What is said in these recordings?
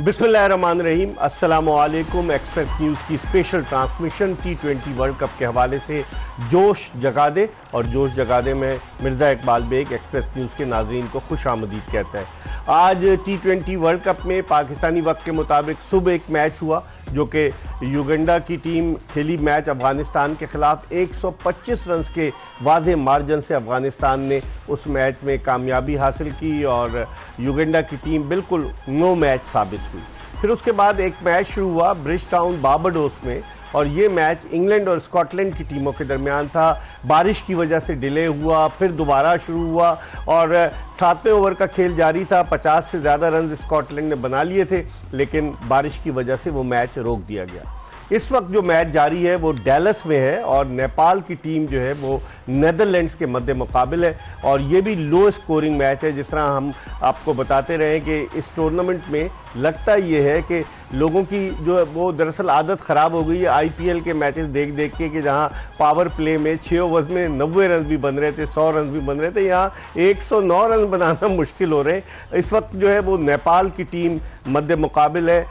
बिस्मिल्लाहिर्रहमानिर्रहीम, अस्सलामुअलैकुम। Express news की special transmission T20 world cup के हवाले से जोश जगा दे, और जोश जगा दे में मिर्ज़ा इकबाल बेग एक्सप्रेस न्यूज़ के नाज़रीन को खुश आमदीद कहता है। आज T20 वर्ल्ड कप में पाकिस्तानी वक्त के मुताबिक सुबह एक मैच हुआ जो कि युगांडा की टीम खेली। मैच अफगानिस्तान के खिलाफ 125 रन के वाज़े मार्जिन से अफगानिस्तान ने उस मैच में कामयाबी हासिल की और युगांडा की टीम बिल्कुल नो मैच साबित हुई। फिर उसके बाद एक मैच शुरू हुआ ब्रिज टाउन बारबाडोस में, और ये मैच इंग्लैंड और स्कॉटलैंड की टीमों के दरमियान था। बारिश की वजह से डिले हुआ, फिर दोबारा शुरू हुआ और 7वें ओवर का खेल जारी था। 50 से ज़्यादा रन स्कॉटलैंड ने बना लिए थे, लेकिन बारिश की वजह से वो मैच रोक दिया गया। इस वक्त जो मैच जारी है वो डैलस में है और नेपाल की टीम जो है वो नीदरलैंड्स के मद्दे मुकाबिल है, और ये भी लो स्कोरिंग मैच है। जिस तरह हम आपको बताते रहे कि इस टूर्नामेंट में लगता ये है कि लोगों की जो है वो दरअसल आदत ख़राब हो गई है IPL के मैचेस देख देख के, कि जहां पावर प्ले में 6 ओवर्स में 90 रन भी बन रहे थे, 100 रन भी बन रहे थे, यहाँ 109 रन बनाना मुश्किल हो रहे हैं। इस वक्त जो है वो नेपाल की टीम मद्दे मुकाबिल है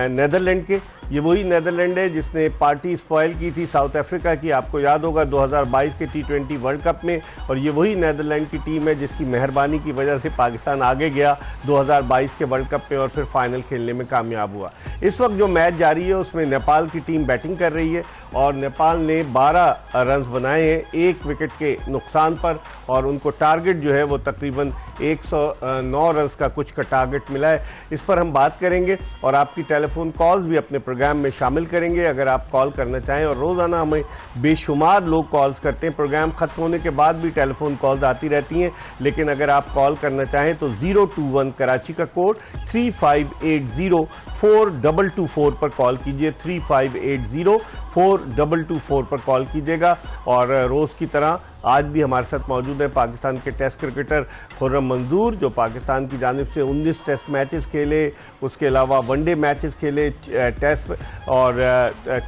नीदरलैंड के। ये वही नीदरलैंड है जिसने पार्टी स्पॉइल की थी साउथ अफ्रीका की, आपको याद होगा 2022 के T20 वर्ल्ड कप में, और ये वही नीदरलैंड की टीम है जिसकी मेहरबानी की वजह से पाकिस्तान आगे गया 2022 के वर्ल्ड कप में और फिर फाइनल खेलने में कामयाब हुआ। इस वक्त जो मैच जारी है उसमें नेपाल की टीम बैटिंग कर रही है और नेपाल ने 12 रन बनाए हैं 1 विकेट के नुकसान पर, और उनको टारगेट जो है वो तकरीबन 109 रन का कुछ का टारगेट मिला है। इस पर हम बात करेंगे और आपकी टेलीफोन कॉल्स भी अपने प्रोग्राम में शामिल करेंगे अगर आप कॉल करना चाहें, और रोज़ाना हमें बेशुमार लोग कॉल्स करते हैं। प्रोग्राम ख़त्म होने के बाद भी टेलीफोन कॉल्स आती रहती हैं, लेकिन अगर आप कॉल करना चाहें तो 021 कराची का कोड 3580-4224 पर कॉल कीजिए। 3580-4224 पर कॉल कीजिएगा। और रोज़ की तरह आज भी हमारे साथ मौजूद है पाकिस्तान के टेस्ट क्रिकेटर खुर्रम मंजूर, जो पाकिस्तान की जानिब से 19 टेस्ट मैचेस खेले, उसके अलावा वनडे मैचेस खेले, टेस्ट और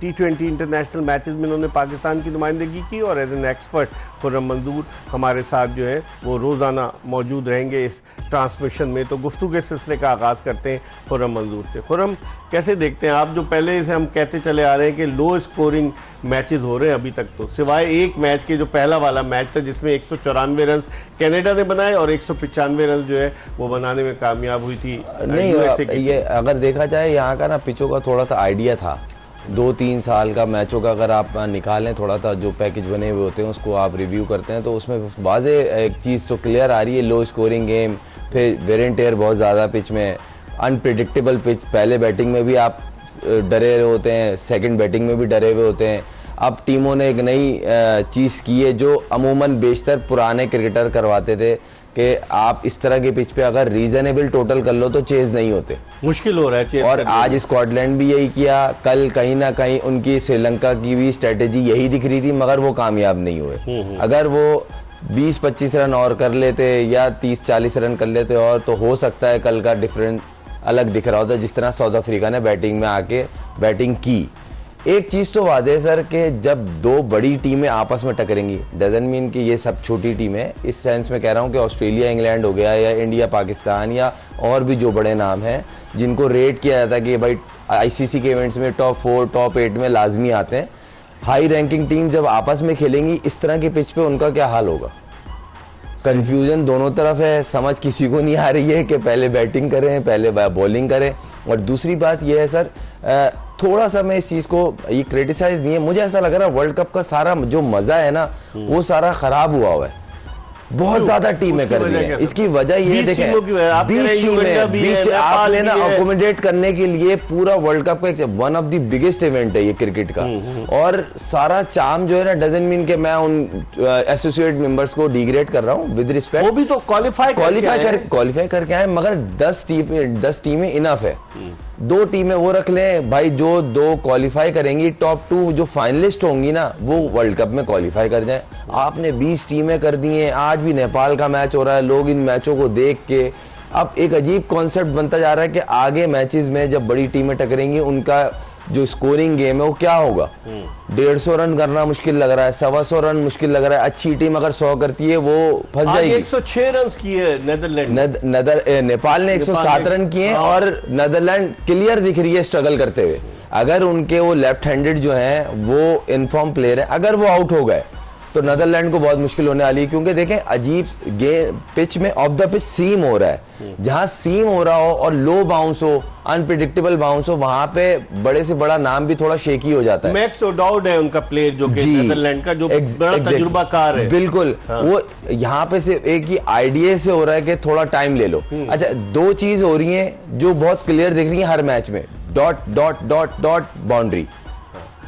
T20 इंटरनेशनल मैचेस में उन्होंने पाकिस्तान की नुमाइंदगी की। और एज एन एक्सपर्ट खुर्रम मंजूर हमारे साथ जो है वो रोज़ाना मौजूद रहेंगे इस ट्रांसमिशन में। तो गुफ्तगू के सिलसिले का आगाज़ करते हैं खुर्रम मंजूर से। खुर्रम, कैसे देखते हैं आप, जो पहले से हम कहते चले आ रहे हैं कि लो स्कोरिंग मैचेस हो रहे हैं अभी तक, तो सिवाय एक मैच के जो पहला वाला मैच था जिसमें 194 रन कनाडा ने बनाए और 195 रन जो है वो बनाने में कामयाब हुई थी नहीं, ये अगर देखा जाए यहाँ का ना पिचों का थोड़ा सा आइडिया था। 2-3 साल का मैचों का अगर आप निकालें, थोड़ा सा जो पैकेज बने हुए होते हैं उसको आप रिव्यू करते हैं तो उसमें वाज़े एक चीज़ तो क्लियर आ रही है, लो स्कोरिंग गेम, फिर वेयर एंड टेयर बहुत ज़्यादा पिच में, अनप्रिडिक्टेबल पिच। पहले बैटिंग में भी आप डरे हुए होते हैं, सेकंड बैटिंग में भी डरे हुए होते हैं। अब टीमों ने एक नई चीज़ की है जो अमूमन बेशतर पुराने क्रिकेटर करवाते थे कि आप इस तरह के पिच पे अगर रीजनेबल टोटल कर लो तो चेज नहीं होते, मुश्किल हो रहा है चेज। और आज स्कॉटलैंड भी यही किया, कल कहीं ना कहीं उनकी श्रीलंका की भी स्ट्रेटेजी यही दिख रही थी, मगर वो कामयाब नहीं हुए। अगर वो 20-25 रन और कर लेते या 30-40 रन कर लेते और तो हो सकता है कल का डिफरेंस अलग दिख रहा होता, जिस तरह साउथ अफ्रीका ने बैटिंग में आके बैटिंग की। एक चीज़ तो वादे सर कि जब दो बड़ी टीमें आपस में टकरेंगी, डजंट मीन कि ये सब छोटी टीमें, इस सेंस में कह रहा हूँ कि ऑस्ट्रेलिया इंग्लैंड हो गया या इंडिया पाकिस्तान या और भी जो बड़े नाम हैं जिनको रेट किया जाता है कि भाई ICC के इवेंट्स में टॉप 4 टॉप 8 में लाजमी आते हैं, हाई रैंकिंग टीम जब आपस में खेलेंगी इस तरह के पिच पे उनका क्या हाल होगा। कंफ्यूजन दोनों तरफ है, समझ किसी को नहीं आ रही है कि पहले बैटिंग करें पहले बॉलिंग करें। और दूसरी बात यह है सर, थोड़ा सा मैं इस चीज़ को ये क्रिटिसाइज नहीं है, मुझे ऐसा लग रहा है वर्ल्ड कप का सारा जो मज़ा है ना वो सारा ख़राब हुआ है। बहुत ज्यादा टीमें कर दी हैं। इसकी वजह ये देखें 20 टीमें आपने ना अकोमोडेट करने के लिए पूरा वर्ल्ड कप का one of the biggest event है ये क्रिकेट का, और सारा चार्म जो है ना डजंट मीन के मैं उन एसोसिएट मेंबर्स को डिग्रेड कर रहा हूँ, विद रिस्पेक्ट वो भी तो क्वालिफाई करके आए, मगर 10 टीमें इनफ है। 2 टीमें वो रख लें भाई, जो 2 क्वालिफाई करेंगी, टॉप 2 जो फाइनलिस्ट होंगी ना वो वर्ल्ड कप में क्वालिफाई कर जाए। आपने 20 टीमें कर दी हैं। आज भी नेपाल का मैच हो रहा है, लोग इन मैचों को देख के अब एक अजीब कॉन्सेप्ट बनता जा रहा है कि आगे मैचेस में जब बड़ी टीमें टकरेंगी उनका जो स्कोरिंग गेम है वो क्या होगा। 150 रन करना मुश्किल लग रहा है, 125 रन मुश्किल लग रहा है। अच्छी टीम अगर 100 करती है वो फंस जाएगी। 106 रन किए नेदरलैंड, नेपाल ने 107 रन किए और नेदरलैंड क्लियर दिख रही है स्ट्रगल करते हुए। अगर उनके वो लेफ्ट हैंडेड जो है वो इनफॉर्म प्लेयर है, अगर वो आउट हो गए तो नेदरलैंड को बहुत मुश्किल होने वाली है। क्योंकि देखें अजीब गेम पिच में ऑफ द पिच सीम हो रहा है, जहां सीम हो रहा हो और लो बाउंस हो, अनप्रिडिक्टेबल बाउंस हो, वहां पे बड़े से बड़ा नाम भी थोड़ा शेकी हो जाता है। मैक्स ओडाउड है उनका प्लेयर जो कि नेदरलैंड का जो बड़ा तजुर्बाकार है। बिल्कुल। हाँ। वो यहाँ पे से एक ही आइडिया से हो रहा है कि थोड़ा टाइम ले लो। अच्छा, दो चीज हो रही है जो बहुत क्लियर दिख रही है हर मैच में, dot dot dot dot boundary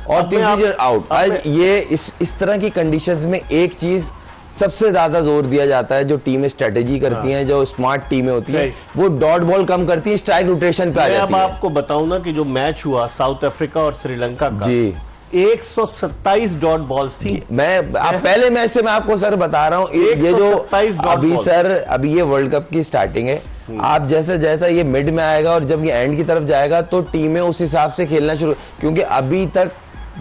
और तीसरी आउट। आज ये इस तरह की कंडीशंस में एक चीज सबसे ज्यादा जोर दिया जाता है, जो टीमें स्ट्रेटेजी करती हैं, जो स्मार्ट टीमें होती हैं, वो डॉट बॉल कम करती है, स्ट्राइक रोटेशन पे आ जाती है। अब आपको बताऊं ना कि जो मैच हुआ साउथ अफ्रीका और श्रीलंका का, जी 127 डॉट बॉल्स थी। पहले मैच से मैं आपको सर बता रहा हूँ, ये जो अभी सर अभी ये वर्ल्ड कप की स्टार्टिंग है, आप जैसा जैसा ये मिड में आएगा और जब ये एंड की तरफ जाएगा तो टीमें उस हिसाब से खेलना शुरू, क्योंकि अभी तक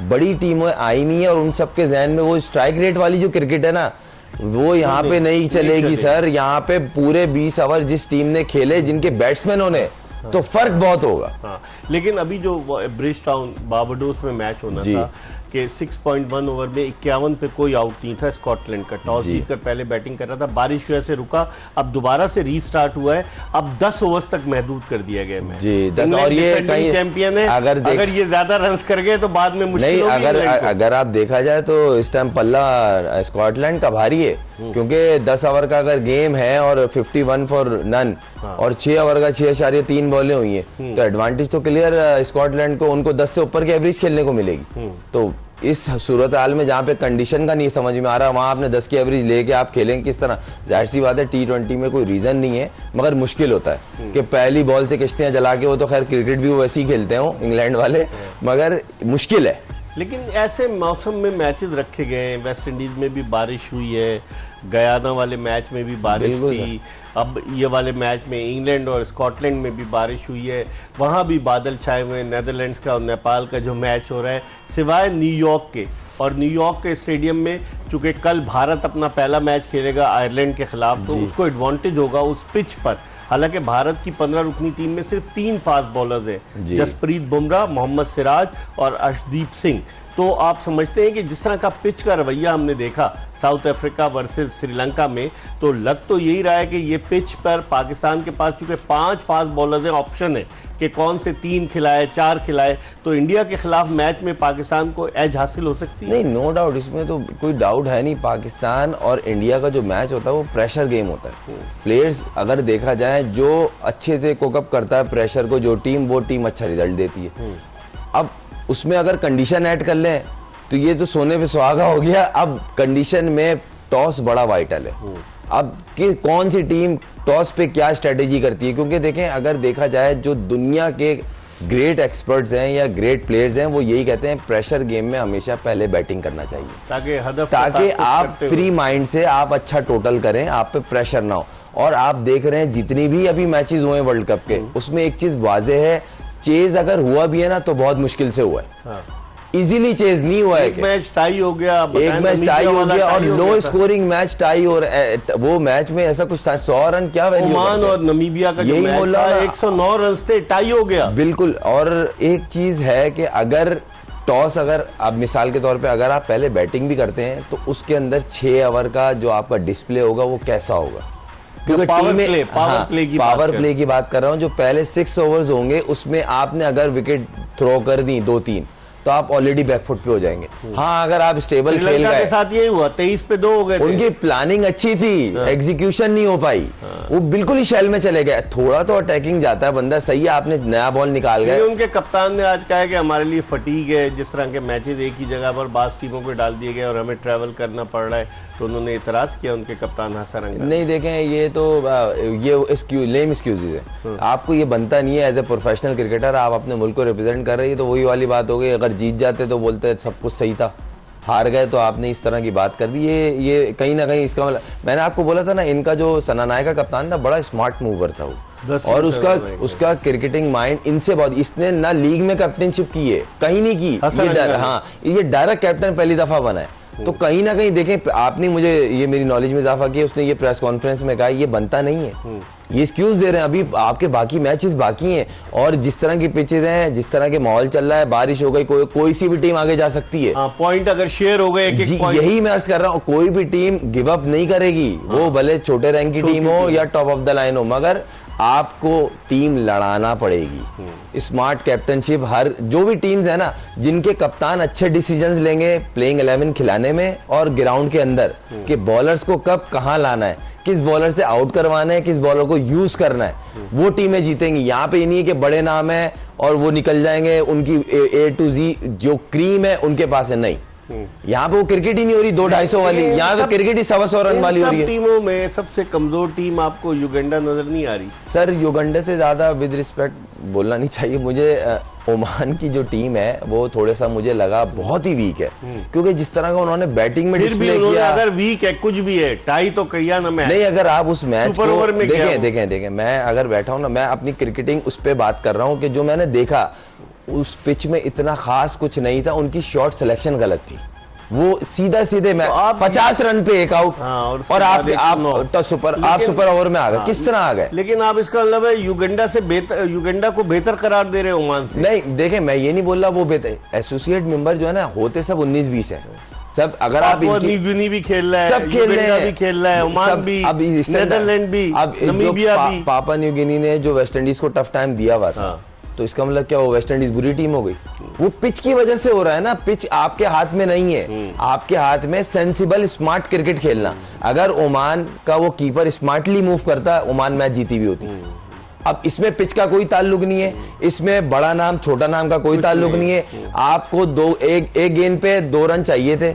बड़ी टीमें आई नहीं है और उन सबके जहन में वो स्ट्राइक रेट वाली जो क्रिकेट है ना, वो यहाँ पे नहीं चलेगी सर। यहाँ पे पूरे 20 ओवर जिस टीम ने खेले, जिनके बैट्समैनों ने, तो फर्क बहुत होगा। हाँ, लेकिन अभी जो ब्रिज टाउन बारबाडोस में मैच होना था कि 6.1 ओवर में 51 पे कोई आउट नहीं था स्कॉटलैंड का, टॉस जीतकर पहले बैटिंग कर रहा था, बारिश की वजह से रुका, अब दोबारा से रीस्टार्ट हुआ है, अब 10 ओवर्स तक महदूद कर दिया गया मैच। जी 10, और ये कहीं चैंपियन है, अगर ये ज्यादा रन्स कर गए तो बाद में मुश्किल नहीं। अगर आप देखा जाए तो इस टाइम पल्ला स्कॉटलैंड का भारी है, क्योंकि 10 ओवर का अगर गेम है और 51 फॉर नन और 6 ओवर का 6.3 बॉलें हुई हैं, तो एडवांटेज तो क्लियर स्कॉटलैंड को, उनको 10 से ऊपर की एवरेज खेलने को मिलेगी। तो इस सूरत हाल में जहां पे कंडीशन का नहीं समझ में आ रहा, वहां आपने 10 की एवरेज लेके आप खेलेंगे किस तरह? जाहिर सी बात है T20 में कोई रीजन नहीं है, मगर मुश्किल होता है कि पहली बॉल से किश्तियां जला के, वो तो खैर क्रिकेट भी वो वैसे ही खेलते हो इंग्लैंड वाले, मगर मुश्किल है। लेकिन ऐसे मौसम में मैचेस रखे गए हैं, वेस्ट इंडीज में भी बारिश हुई है, गयाना वाले मैच में भी बारिश थी, अब ये वाले मैच में इंग्लैंड और स्कॉटलैंड में भी बारिश हुई है, वहाँ भी बादल छाए हुए हैं। नेदरलैंड्स का और नेपाल का जो मैच हो रहा है, सिवाय न्यूयॉर्क के, और न्यूयॉर्क के स्टेडियम में चूंकि कल भारत अपना पहला मैच खेलेगा आयरलैंड के खिलाफ, तो उसको एडवांटेज होगा उस पिच पर। हालांकि भारत की 15 रुकनी टीम में सिर्फ 3 फास्ट बॉलर्स हैं, जसप्रीत बुमराह, मोहम्मद सिराज और अर्शदीप सिंह। तो आप समझते हैं कि जिस तरह का पिच का रवैया हमने देखा साउथ अफ्रीका वर्सेस श्रीलंका में, तो लग तो यही रहा है कि ये पिच पर पाकिस्तान के पास चूंकि 5 फास्ट बॉलर्स हैं, ऑप्शन है कि कौन से 3 खिलाए 4 खिलाए, तो इंडिया के खिलाफ मैच में पाकिस्तान को एज हासिल हो सकती है। नहीं, नो डाउट, इसमें तो कोई डाउट है नहीं। पाकिस्तान और इंडिया का जो मैच होता है वो प्रेशर गेम होता है। प्लेयर्स अगर देखा जाए, जो अच्छे से कोकअप करता है प्रेशर को जो टीम, वो टीम अच्छा रिजल्ट देती है। अब उसमें अगर कंडीशन ऐड कर लें तो ये तो सोने पे सुहागा हो गया। अब कंडीशन में टॉस बड़ा वाइटल है। अब कि कौन सी टीम टॉस पे क्या स्ट्रेटेजी करती है, क्योंकि देखें अगर देखा जाए जो दुनिया के ग्रेट एक्सपर्ट्स हैं या ग्रेट प्लेयर्स हैं, वो यही कहते हैं प्रेशर गेम में हमेशा पहले बैटिंग करना चाहिए, ताकि आप फ्री माइंड से आप अच्छा टोटल करें, आप पे प्रेशर ना हो। और आप देख रहे हैं जितनी भी अभी मैचेस हुए वर्ल्ड कप के, उसमें एक चीज वाजे है, चेज अगर हुआ भी है ना तो बहुत मुश्किल से हुआ है, इजीली चेज नहीं हुआ है। एक मैच टाई हो गया, एक मैच टाई हो गया और लो स्कोरिंग मैच टाई, और वो मैच में ऐसा कुछ था 100 रन क्या वैल्यू, ओमान और नमीबिया का यही बोल रहा है, 109 रन से टाई हो गया। बिल्कुल। और एक चीज है कि अगर टॉस, अगर आप मिसाल के तौर पे अगर आप पहले बैटिंग भी करते हैं तो उसके अंदर 6 ओवर का जो आपका डिस्प्ले होगा वो कैसा होगा, क्योंकि पावर प्ले की बात कर रहा हूं। जो पहले 6 ओवर्स होंगे उसमें आपने अगर विकेट थ्रो कर दी 2-3 तो आप ऑलरेडी बैकफुट पे हो जाएंगे। हाँ, अगर आप स्टेबल खेल गए, के साथ यही हुआ 23 पे 2 हो गए। उनकी प्लानिंग अच्छी थी, एग्जीक्यूशन नहीं हो पाई, वो बिल्कुल ही शेल में चले गए। थोड़ा तो अटैकिंग जाता है बंदा, सही है, आपने नया बॉल निकाल गए। उनके कप्तान ने आज कहा है कि हमारे लिए फटीग है, जिस तरह के मैचेस एक ही जगह पर बास टीमों को डाल दिए गए और हमें ट्रैवल करना पड़ रहा है, तो उन्होंने इतराज किया उनके कप्तान हसन रंगा। नहीं, देखें ये तो ये लेम एक्सक्यूजेज है, आपको ये बनता नहीं है एज ए प्रोफेशनल क्रिकेटर, आप अपने मुल्क को रिप्रेजेंट कर रही है, तो वही वाली बात हो गई, अगर जीत जाते तो बोलते सब कुछ सही था, हार गए तो आपने इस तरह की बात कर दी। ये कहीं ना कहीं इसका मतलब, मैंने आपको बोला था ना, इनका जो सनानायक का कप्तान था बड़ा स्मार्ट मूवर था वो, और उसका क्रिकेटिंग माइंड इनसे बहुत, इसने ना लीग में कैप्टनशिप की है, कहीं नहीं की, ये डायरेक्ट कैप्टन पहली दफा बना है। तो कहीं ना कहीं देखें, आपने मुझे ये मेरी नॉलेज में इजाफा किया, उसने ये प्रेस कॉन्फ्रेंस में कहा ये बनता नहीं है, ये एक्सक्यूज दे रहे हैं, अभी आपके बाकी मैचेस बाकी हैं, और जिस तरह की पिचेज हैं, जिस तरह के माहौल चल रहा है, बारिश हो गई, कोई सी भी टीम आगे जा सकती है। पॉइंट अगर शेयर हो गए, यही मैं अर्ज कर रहा हूँ, कोई भी टीम गिव अप नहीं करेगी, वो भले छोटे रैंक की टीम हो या टॉप ऑफ द लाइन हो, मगर आपको टीम लड़ाना पड़ेगी। स्मार्ट कैप्टनशिप, हर जो भी टीम्स है ना, जिनके कप्तान अच्छे डिसीजंस लेंगे प्लेइंग 11 खिलाने में और ग्राउंड के अंदर, कि बॉलर्स को कब कहां लाना है, किस बॉलर से आउट करवाना है, किस बॉलर को यूज करना है, वो टीमें जीतेंगी। यहाँ पे नहीं है कि बड़े नाम है और वो निकल जाएंगे, उनकी A to Z जो क्रीम है उनके पास है, नहीं। यहाँ पे वो क्रिकेट ही नहीं हो रही 200-250 वाली, यहाँ तो क्रिकेट ही 100 रन वाली हो रही है। टीमों में सबसे कमजोर टीम आपको युगांडा नजर नहीं आ रही? सर युगांडा से ज्यादा विद रिस्पेक्ट बोलना नहीं चाहिए मुझे, ओमान की जो टीम है वो थोड़ा सा मुझे लगा बहुत ही वीक है, क्योंकि जिस तरह का उन्होंने बैटिंग में डिस्प्ले किया, अगर वीक है कुछ भी है, टाई तो किया ना मैच नहीं। अगर आप उस मैच को देखें, मैं अगर बैठा हूं ना, मैं अपनी क्रिकेटिंग उस पर बात कर रहा हूं कि जो मैंने देखा उस पिच में इतना खास कुछ नहीं था, उनकी शॉट सिलेक्शन गलत थी, वो सीधे मैं 50 रन पे एक आउट, और आप सुपर ओवर में आ गए, किस तरह आ गए? लेकिन आप इसका मतलब है युगांडा को बेहतर करार दे रहे हो ओमान से? नहीं देखें, मैं ये नहीं बोल रहा वो बेहतर, एसोसिएट मेंबर जो है ना, होते सब 19-20 है सब। अगर आप न्यू भी खेल रहा है, सब खेल रहे हैं, भी खेल रहा है, ओमान भी, नेदरलैंड भी, नामीबिया भी। पापा न्यू गिनी ने जो वेस्ट इंडीज को टफ टाइम दिया हुआ था, तो इसका मतलब क्या, वो वेस्ट इंडीज बुरी टीम हो गई? वो पिच की वजह से हो रहा है ना, पिच आपके हाथ में नहीं है, आपके हाथ में सेंसिबल स्मार्ट क्रिकेट खेलना। अगर ओमान का वो कीपर स्मार्टली मूव करता, ओमान मैच जीती भी होती। अब इसमें पिच का कोई ताल्लुक नहीं है, इसमें बड़ा नाम छोटा नाम का कोई ताल्लुक नहीं है। आपको एक गेंद पे 2 रन चाहिए थे,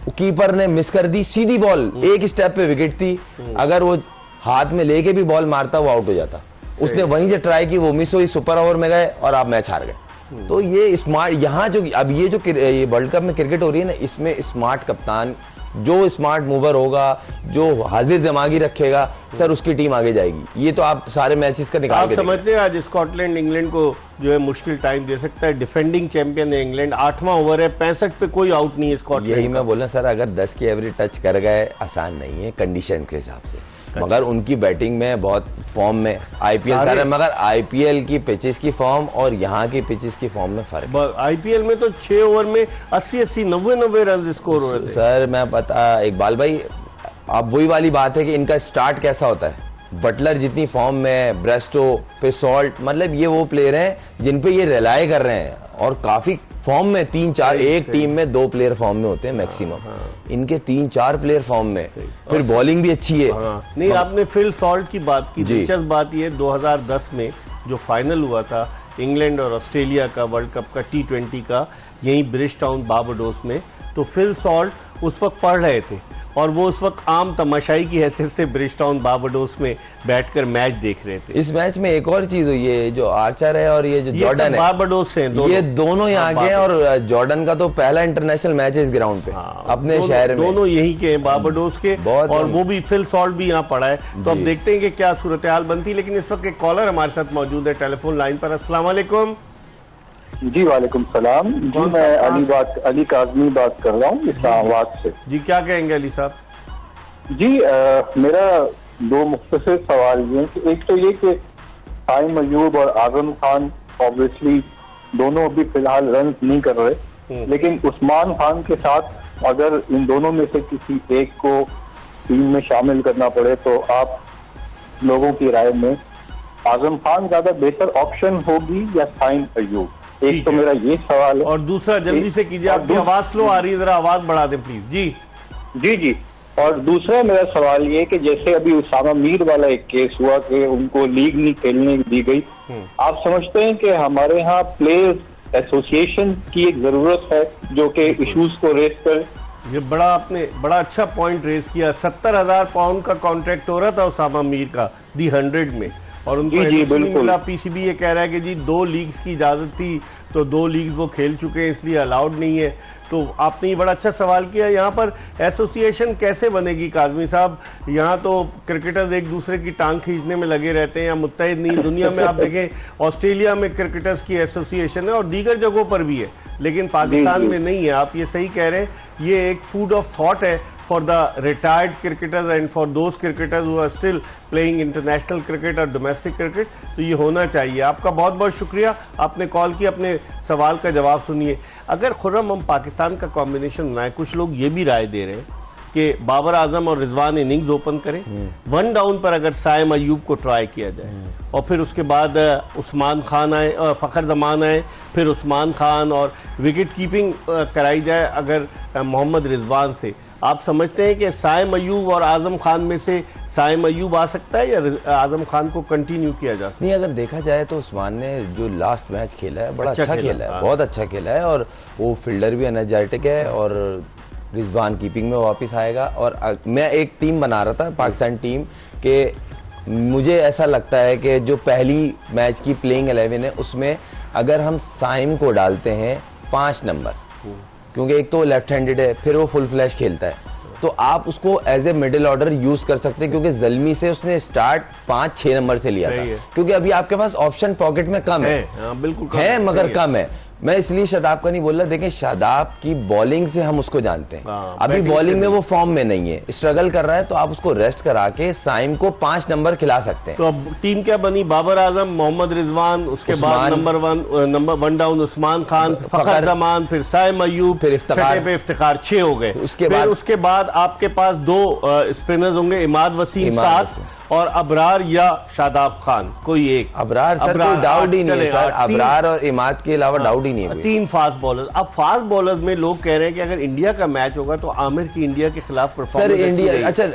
कीपर ने मिस कर दी, सीधी बॉल, एक स्टेप पे विकेट थी, अगर वो हाथ में लेके भी बॉल मारता वो आउट हो जाता। उसने वहीं से ट्राई की, वो मिस हुई, सुपर ओवर में गए और आप मैच हार गए। तो ये स्मार्ट, यहाँ जो अब ये वर्ल्ड कप में क्रिकेट हो रही है ना, इसमें स्मार्ट कप्तान, जो स्मार्ट मूवर होगा, जो हाजिर दिमागी रखेगा, सर उसकी टीम आगे जाएगी। ये तो आप सारे मैचेस का निकाल के समझते हैं आज स्कॉटलैंड इंग्लैंड को जो है मुश्किल टाइम दे सकता है। डिफेंडिंग चैंपियन है इंग्लैंड, 8वां ओवर है, 65 पे कोई आउट नहीं है स्कॉटलैंड। यही मैं बोला सर, अगर 10 की एवरेज टच कर गए आसान नहीं है कंडीशन के हिसाब से, मगर उनकी बैटिंग में बहुत फॉर्म में आईपीएल सारे, मगर आईपीएल की पिचेस की फॉर्म और यहाँ की पिचेस की फॉर्म में फर्क है। आईपीएल में तो 6 ओवर में 80-80 90-90 रन स्कोर हो रहे थे। सर मैं पता इकबाल भाई, अब वही वाली बात है कि इनका स्टार्ट कैसा होता है। बटलर जितनी फॉर्म में, ब्रेस्टो पे सॉल्ट, मतलब ये वो प्लेयर हैं जिन पे ये रिलाय कर रहे हैं, और काफी फॉर्म में 3-4, एक टीम में 2 प्लेयर फॉर्म में होते हैं मैक्सिमम, इनके 3-4 प्लेयर फॉर्म में, फिर बॉलिंग भी अच्छी है। नहीं, आपने फिल सॉल्ट की बात की, दिलचस्प बात ये 2010 में जो फाइनल हुआ था इंग्लैंड और ऑस्ट्रेलिया का वर्ल्ड कप का T20 का, यहीं ब्रिजटाउन बारबाडोस में, तो फिल सॉल्ट उस वक्त पढ़ रहे थे और वो उस वक्त आम तमाशाई की हैसियत से ब्रिजटाउन बारबाडोस में बैठकर मैच देख रहे थे। इस मैच में एक और चीज हुई है, जो आर्चर है और ये जो जॉर्डन है, बारबाडोस से ये दोनों यहाँ के हैं, और जॉर्डन का तो पहला इंटरनेशनल मैच है इस ग्राउंड पे, अपने शहर में। दोनों यहीं के बारबाडोस के, और वो भी फिल सॉल्ट भी यहाँ पड़ा है। तो अब देखते हैं कि क्या सूरत हाल बनती है। लेकिन इस वक्त एक कॉलर हमारे साथ मौजूद है टेलीफोन लाइन पर। अस्सलाम वालेकुम। जी वालेकुम सलाम जी, मैं अली काज़मी बात कर रहा हूँ इस्लामाबाद से। जी क्या कहेंगे अली साहब? जी मेरा 2 मुख्तसर सवाल ये हैं कि एक तो ये कि शाहिन अयूब और आजम खान ऑब्वियसली दोनों अभी फिलहाल रन नहीं कर रहे, लेकिन उस्मान खान के साथ अगर इन दोनों में से किसी एक को टीम में शामिल करना पड़े तो आप लोगों की राय में आजम खान ज्यादा बेहतर ऑप्शन होगी या शाहिन अयूब? एक तो मेरा ये सवाल है। और दूसरा जल्दी से कीजिए, आपकी आवाज स्लो आ रही है, जरा आवाज बढ़ा दें प्लीज। जी जी। और दूसरा मेरा सवाल ये कि जैसे अभी उसामा मीर वाला एक केस हुआ कि उनको लीग नहीं खेलने दी गई, आप समझते हैं कि हमारे यहाँ प्लेयर्स एसोसिएशन की एक जरूरत है जो कि इश्यूज को रेस कर? ये आपने बड़ा अच्छा पॉइंट रेस किया। 70,000 पाउंड का कॉन्ट्रैक्ट हो रहा था उसामा मीर का दी 100 में, और उनको जी, NOC नहीं बिल्कुल। मिला। पीसीबी ये कह रहा है कि जी 2 लीग्स की इजाजत थी तो 2 लीग्स वो खेल चुके हैं इसलिए अलाउड नहीं है। तो आपने ये बड़ा अच्छा सवाल किया, यहाँ पर एसोसिएशन कैसे बनेगी काजमी साहब? यहाँ तो क्रिकेटर्स एक दूसरे की टांग खींचने में लगे रहते हैं या मुत्तहिद नहीं। दुनिया में आप देखें ऑस्ट्रेलिया में क्रिकेटर्स की एसोसिएशन है और दीगर जगहों पर भी है, लेकिन पाकिस्तान में नहीं है। आप ये सही कह रहे हैं, ये एक फूड ऑफ थॉट है for the retired cricketers and for those cricketers who are still playing international cricket और domestic cricket। तो ये होना चाहिए। आपका बहुत बहुत शुक्रिया, आपने कॉल की, अपने सवाल का जवाब सुनिए। अगर खुर्रम हम पाकिस्तान का कॉम्बिनेशन बनाए, कुछ लोग ये भी राय दे रहे हैं कि बाबर आजम और रिजवान इनिंग्स ओपन करें, 1 डाउन पर अगर साइम अयूब को ट्राई किया जाए और फिर उसके बाद उस्मान खान आए, फ़खर जमान आए, फिर उस्मान खान और विकेट कीपिंग कराई जाए अगर मोहम्मद रिजवान से। आप समझते हैं कि साइम अयूब और आजम खान में से साइम अयूब आ सकता है या आजम खान को कंटिन्यू किया जा सकता है? नहीं, अगर देखा जाए तो उस्मान ने जो लास्ट मैच खेला है बड़ा अच्छा खेला है, बहुत अच्छा खेला है और वो फील्डर भी एनर्जेटिक है और रिजवान कीपिंग में वापस आएगा। और मैं एक टीम बना रहा था, पाकिस्तान टीम के, मुझे ऐसा लगता है कि जो पहली मैच की प्लेइंग 11 है उसमें अगर हम साइम को डालते हैं 5 नंबर, क्योंकि एक तो लेफ्ट हैंडेड है, फिर वो फुल फ्लैश खेलता है, तो आप उसको as a middle order use कर सकते हैं। क्योंकि जल्मी से उसने स्टार्ट 5-6 नंबर से लिया था, क्योंकि अभी आपके पास ऑप्शन पॉकेट में कम है, बिल्कुल है मगर कम है। मैं इसलिए शादाब का नहीं बोल रहा, देखें शादाब की बॉलिंग से हम उसको जानते हैं, अभी बॉलिंग में वो फॉर्म में नहीं है, स्ट्रगल कर रहा है, तो आप उसको रेस्ट करा के साइम को 5 नंबर खिला सकते हैं। तो अब टीम क्या बनी? बाबर आजम, मोहम्मद रिजवान, उसके बाद नंबर 1 डाउन उस्मान खान, फखर जमान, फिर साइम अयूब, फिर इफ्तिखार, 6 हो गए। उसके बाद आपके पास 2 स्पिनर्स होंगे, इमाद वसीम 7 और अबरार या शादाब खान, कोई एक। अबरार सर कोई डाउट ही नहीं है सर, अबरार और इमाद के अलावा डाउट ही नहीं है। 3 फास्ट बॉलर्स। अब फास्ट बॉलर्स में लोग कह रहे हैं कि अगर इंडिया का मैच होगा तो आमिर की इंडिया के खिलाफ परफॉर्मेंस सर इंडिया, अच्छा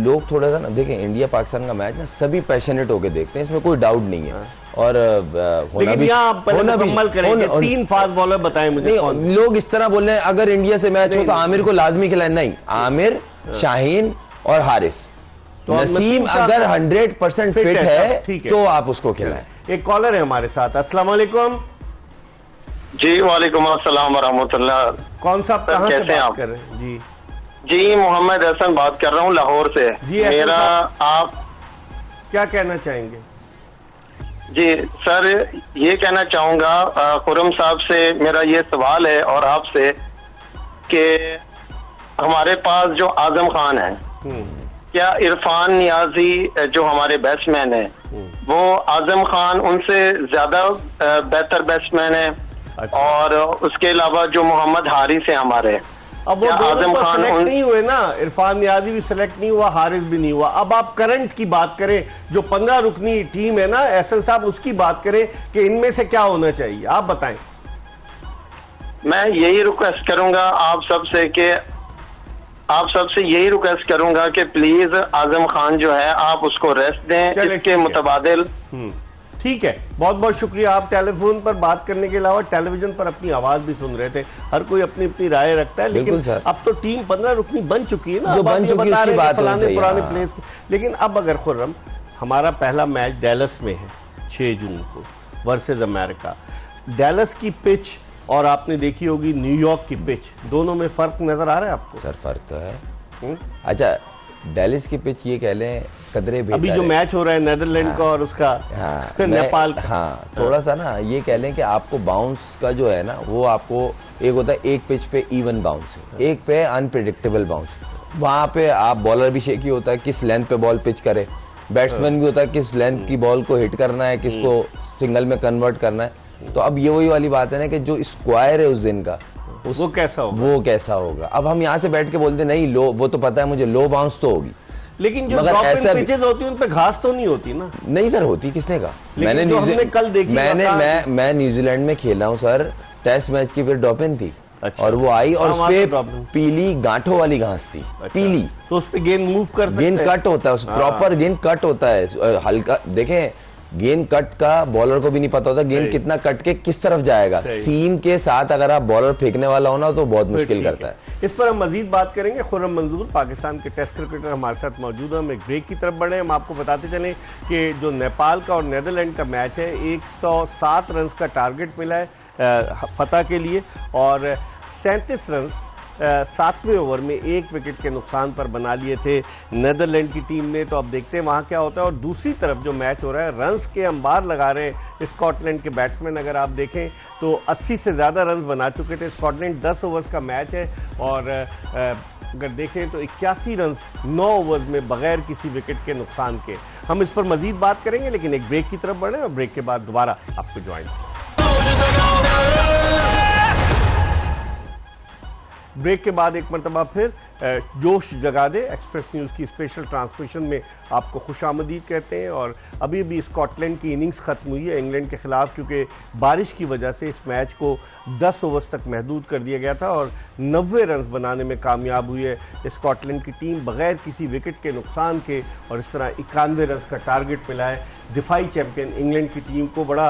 लोग थोड़ा सा ना देखें, इंडिया पाकिस्तान का मैच ना सभी पैशनेट होकर देखते हैं, इसमें कोई डाउट नहीं है। और होना भी करेंगे। 3 फास्ट बॉलर बताएं मुझे। नहीं, लोग इस तरह बोल रहे हैं अगर इंडिया से मैच हो तो आमिर को लाजमी खिलाए, नहीं, आमिर, शाहीन और हारिस। तो नसीम अगर 100% फिट है तो आप उसको खिलाएं। एक कॉलर है हमारे साथ। अस्सलाम वालेकुम। जी वालेकुम अस्सलाम वरहमतुल्लाह। कौन सा, कहां से बात कर रहे हैं? जी मोहम्मद हसन बात कर रहा हूँ लाहौर से। जी मेरा, आप क्या कहना चाहेंगे? जी सर, ये कहना चाहूंगा खुर्रम साहब से मेरा ये सवाल है और आपसे कि हमारे पास जो आजम खान है, क्या इरफान नियाजी जो हमारे बैट्समैन है वो आजम खान उनसे ज्यादा बेहतर बैट्समैन है? अच्छा। और उसके अलावा जो मोहम्मद हारिस है हमारे, अब वो आजम खान नहीं हुए ना, इरफान नियाजी भी सिलेक्ट नहीं हुआ, हारिस भी नहीं हुआ। अब आप करंट की बात करें, जो 15 रुकनी टीम है ना एहसन साहब, उसकी बात करें कि इनमें से क्या होना चाहिए, आप बताएं। मैं यही रिक्वेस्ट करूंगा आप सबसे यही रिक्वेस्ट करूंगा कि प्लीज आजम खान जो है आप उसको रेस्ट दें, इसके मुतबादिल। ठीक है, बहुत बहुत शुक्रिया। आप टेलीफोन पर बात करने के अलावा टेलीविजन पर अपनी आवाज भी सुन रहे थे। हर कोई अपनी अपनी राय रखता है, लेकिन अब तो टीम 15 रुकनी बन चुकी है ना, जो बन चुकी है उसकी बात होनी चाहिए। पुराने प्लेयर्स। लेकिन अब अगर खुर्रम, हमारा पहला मैच डैलस में है 6 जून को वर्सेस अमेरिका। डैलस की पिच और आपने देखी होगी न्यूयॉर्क की पिच, दोनों में फर्क नजर आ रहा है आपको? सर फर्क तो है। अच्छा, डेलिस की पिच ये कह लें कदरे बेहतर अभी जो मैच हो रहा है नेदरलैंड का और उसका नेपाल का, हाँ थोड़ा सा ना ये कह लें कि आपको बाउंस का जो है ना, वो आपको एक होता है एक पिच पे इवन बाउंस, एक पे अनप्रिडिक्टेबल बाउंस। वहां पे आप बॉलर भी शेकी होता है किस लेंथ पे बॉल पिच करे, बैट्समैन भी होता है किस लेंथ की बॉल को हिट करना है, किसको सिंगल में कन्वर्ट करना है। तो अब ये वही वाली बात है ना कि जो स्क्वायर है उस दिन का वो कैसा होगा। अब हम यहाँ से बैठ के बोलते नहीं लो, वो तो पता है मुझे लो बाउंस तो होगी, लेकिन जो ड्रॉप इन पिचेस होती है उन पे घास तो नहीं होती ना। नहीं सर, होती, किसने कहा? मैंने कल देखी, मैं न्यूजीलैंड में खेला हूँ सर, टेस्ट मैच की फिर ड्रॉप इन थी। अच्छा। और वो आई और उसपे पीली गांठों वाली घास थी। अच्छा। पीली, तो उस पे गेंद मूव कर सकते हैं, गेंद कट होता है, प्रॉपर गेंद कट होता है, हल्का देखें गेंद कट का बॉलर को भी नहीं पता होता गेंद कितना कट के किस तरफ जाएगा। सीम के साथ अगर आप बॉलर फेंकने वाला हो ना तो बहुत मुश्किल करता है। इस पर हम मजीद बात करेंगे। खुर्रम मंजूर पाकिस्तान के टेस्ट क्रिकेटर हमारे साथ मौजूद हैं। हम एक ब्रेक की तरफ बढ़े। हम आपको बताते चलें कि जो नेपाल का और नीदरलैंड का मैच है 107 रन का टारगेट मिला है फतह के लिए और 37 रन 7वें ओवर में 1 विकेट के नुकसान पर बना लिए थे नीदरलैंड की टीम ने। तो अब देखते हैं वहाँ क्या होता है। और दूसरी तरफ जो मैच हो रहा है रन्स के अंबार लगा रहे हैं स्कॉटलैंड के बैट्समैन। अगर आप देखें तो 80 से ज़्यादा रन बना चुके थे स्कॉटलैंड। 10 ओवर्स का मैच है और अगर देखें तो 81 रन 9 ओवर्स में बगैर किसी विकेट के नुकसान के। हम इस पर मजीद बात करेंगे लेकिन एक ब्रेक की तरफ बढ़े और ब्रेक के बाद दोबारा आपको ज्वाइन। ब्रेक के बाद एक मरतबा फिर जोश जगा दे एक्सप्रेस न्यूज़ की स्पेशल ट्रांसमिशन में आपको खुशामदीद कहते हैं। और अभी अभी स्कॉटलैंड की इनिंग्स ख़त्म हुई है इंग्लैंड के ख़िलाफ़, क्योंकि बारिश की वजह से इस मैच को 10 ओवर्स तक महदूद कर दिया गया था और 90 रन बनाने में कामयाब हुई है स्कॉटलैंड की टीम बग़ैर किसी विकेट के नुकसान के। और इस तरह 91 रन का टारगेट मिला है दिफाई चैंपियन इंग्लैंड की टीम को। बड़ा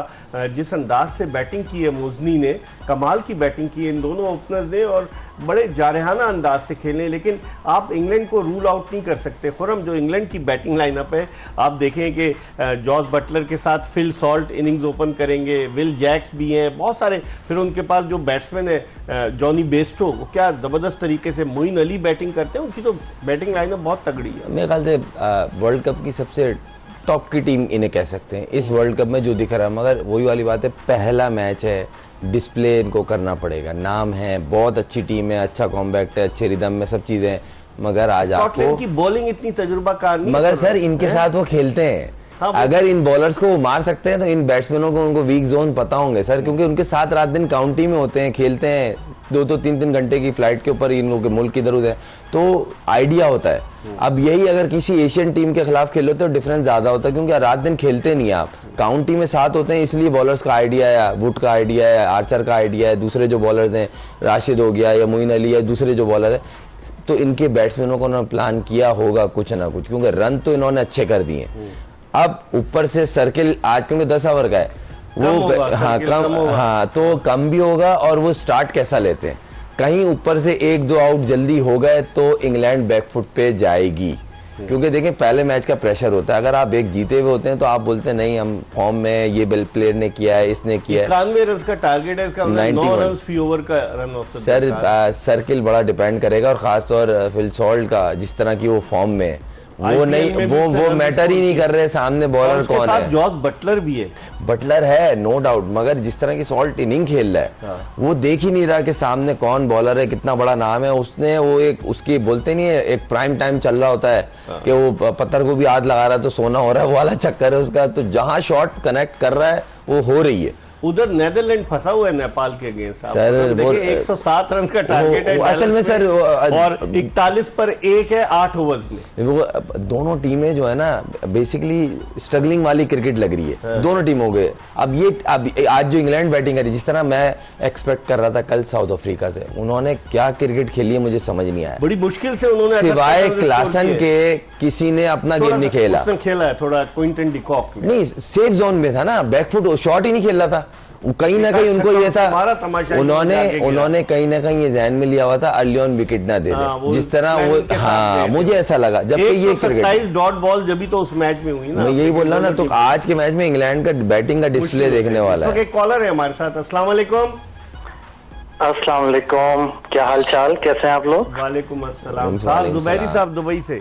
जिस अंदाज से बैटिंग की है मोजनी ने, कमाल की बैटिंग की है इन दोनों ओपनर्स ने और बड़े जारहाना अंदाज से खेले। लेकिन आप इंग्लैंड को रूल आउट नहीं कर सकते। खुर्रम, जो इंग्लैंड की बैटिंग लाइनअप है आप देखें कि जॉस बटलर के साथ फिल सॉल्ट इनिंग्स ओपन करेंगे, विल जैक्स भी हैं, बहुत सारे। फिर उनके पास जो बैट्समैन है जॉनी बेस्टो, वो क्या ज़बरदस्त तरीके से, मोइन अली बैटिंग करते हैं। उनकी तो बैटिंग लाइनअप बहुत तगड़ी है। मेरे ख्याल से वर्ल्ड कप की सबसे टॉप की टीम इन्हें कह सकते हैं इस वर्ल्ड कप में जो दिख रहा है। मगर वही वाली बात है, पहला मैच है, डिस्प्ले इनको करना पड़ेगा। नाम है, बहुत अच्छी टीम है, अच्छा कॉम्बैक्ट है, अच्छे रिदम में सब चीजें हैं, मगर आज आपको की बॉलिंग इतनी तजुर्बाकार नहीं। मगर सर इनके साथ वो खेलते हैं। हाँ, अगर इन बॉलर्स को वो मार सकते हैं तो इन बैट्समैनों को उनको वीक जोन पता होंगे सर, क्योंकि उनके साथ रात दिन काउंटी में होते हैं, खेलते हैं 2-2 3-3 घंटे की फ्लाइट के ऊपर इन लोगों के मुल्क इधर उधर, तो आइडिया होता है। अब यही अगर किसी एशियन टीम के खिलाफ खेलो तो डिफरेंस ज्यादा होता है, क्योंकि रात दिन खेलते नहीं आप, काउंटी में साथ होते हैं, इसलिए बॉलर्स का आइडिया है, वुड का आइडिया है, आर्चर का आइडिया है, दूसरे जो बॉलर्स हैं राशिद हो गया या मोइन अली या दूसरे जो बॉलर है, तो इनके बैट्समैनों को उन्होंने प्लान किया होगा कुछ ना कुछ, क्योंकि रन तो इन्होंने अच्छे कर दिए। अब ऊपर से सर्किल आज क्योंकि 10 ओवर का है वो हाँ तो कम भी होगा। और वो स्टार्ट कैसा लेते हैं, कहीं ऊपर से 1-2 आउट जल्दी हो गए तो इंग्लैंड बैकफुट पे जाएगी, क्योंकि देखें पहले मैच का प्रेशर होता है। अगर आप एक जीते हुए होते हैं तो आप बोलते हैं नहीं हम फॉर्म में, ये बेल प्लेयर ने किया है, इसने किया है। 91 रन का टारगेट है, इसका 9 रन फी ओवर का रन ऑफ सर सर्किल बड़ा डिपेंड करेगा और खासतौर फिल सॉल्ट का, जिस तरह की वो फॉर्म में वो नहीं, वो मैटर ही नहीं कर रहे सामने बॉलर कौन है। जॉस बटलर भी है, बटलर है नो डाउट, मगर जिस तरह की सॉल्ट इनिंग खेल रहा है वो देख ही नहीं रहा कि सामने कौन बॉलर है, कितना बड़ा नाम है उसने। वो एक उसकी बोलते नहीं है एक प्राइम टाइम चल रहा होता है कि वो पत्थर को भी हाथ लगा रहा है तो सोना हो रहा है, वो वाला चक्कर है उसका। तो जहां शॉट कनेक्ट कर रहा है वो हो रही है। उधर नीदरलैंड फंसा हुआ है नेपाल के अगेंस्ट सर, वो 107 रन का टारगेट है असल में सर, और 41 पर 1 है 8 ओवर्स में। वो दोनों टीमें जो है ना बेसिकली स्ट्रगलिंग वाली क्रिकेट लग रही है दोनों टीमों के। अब आज जो इंग्लैंड बैटिंग करी, जिस तरह मैं एक्सपेक्ट कर रहा था कल साउथ अफ्रीका से, उन्होंने क्या क्रिकेट खेली है मुझे समझ नहीं आया। बड़ी मुश्किल से उन्होंने, सिवाय क्लासन के किसी ने अपना गेम नहीं खेला। उसने खेला है थोड़ा क्विंटन डिकॉक, नहीं सेफ जोन में था ना, बैकफुट शॉट ही नहीं खेल रहा था। कहीं ना कहीं उनको ये था, उन्होंने कहीं ना कहीं ये ध्यान में लिया हुआ था अर्ली ऑन विकेट ना दे दे, जिस तरह वो, हाँ मुझे ऐसा लगा। जबकि ये 127 डॉट बॉल जब भी तो उस मैच में हुई ना, मैं यही बोल रहा ना। तो आज के मैच में इंग्लैंड का बैटिंग का डिस्प्ले देखने वाला है। एक कॉलर है हमारे साथ। अस्सलाम वालेकुम। अस्सलाम वालेकुम, क्या हाल चाल, कैसे हैं आप लोग? वालेकुम अस्सलाम। साहब जुबैरी साहब दुबई से।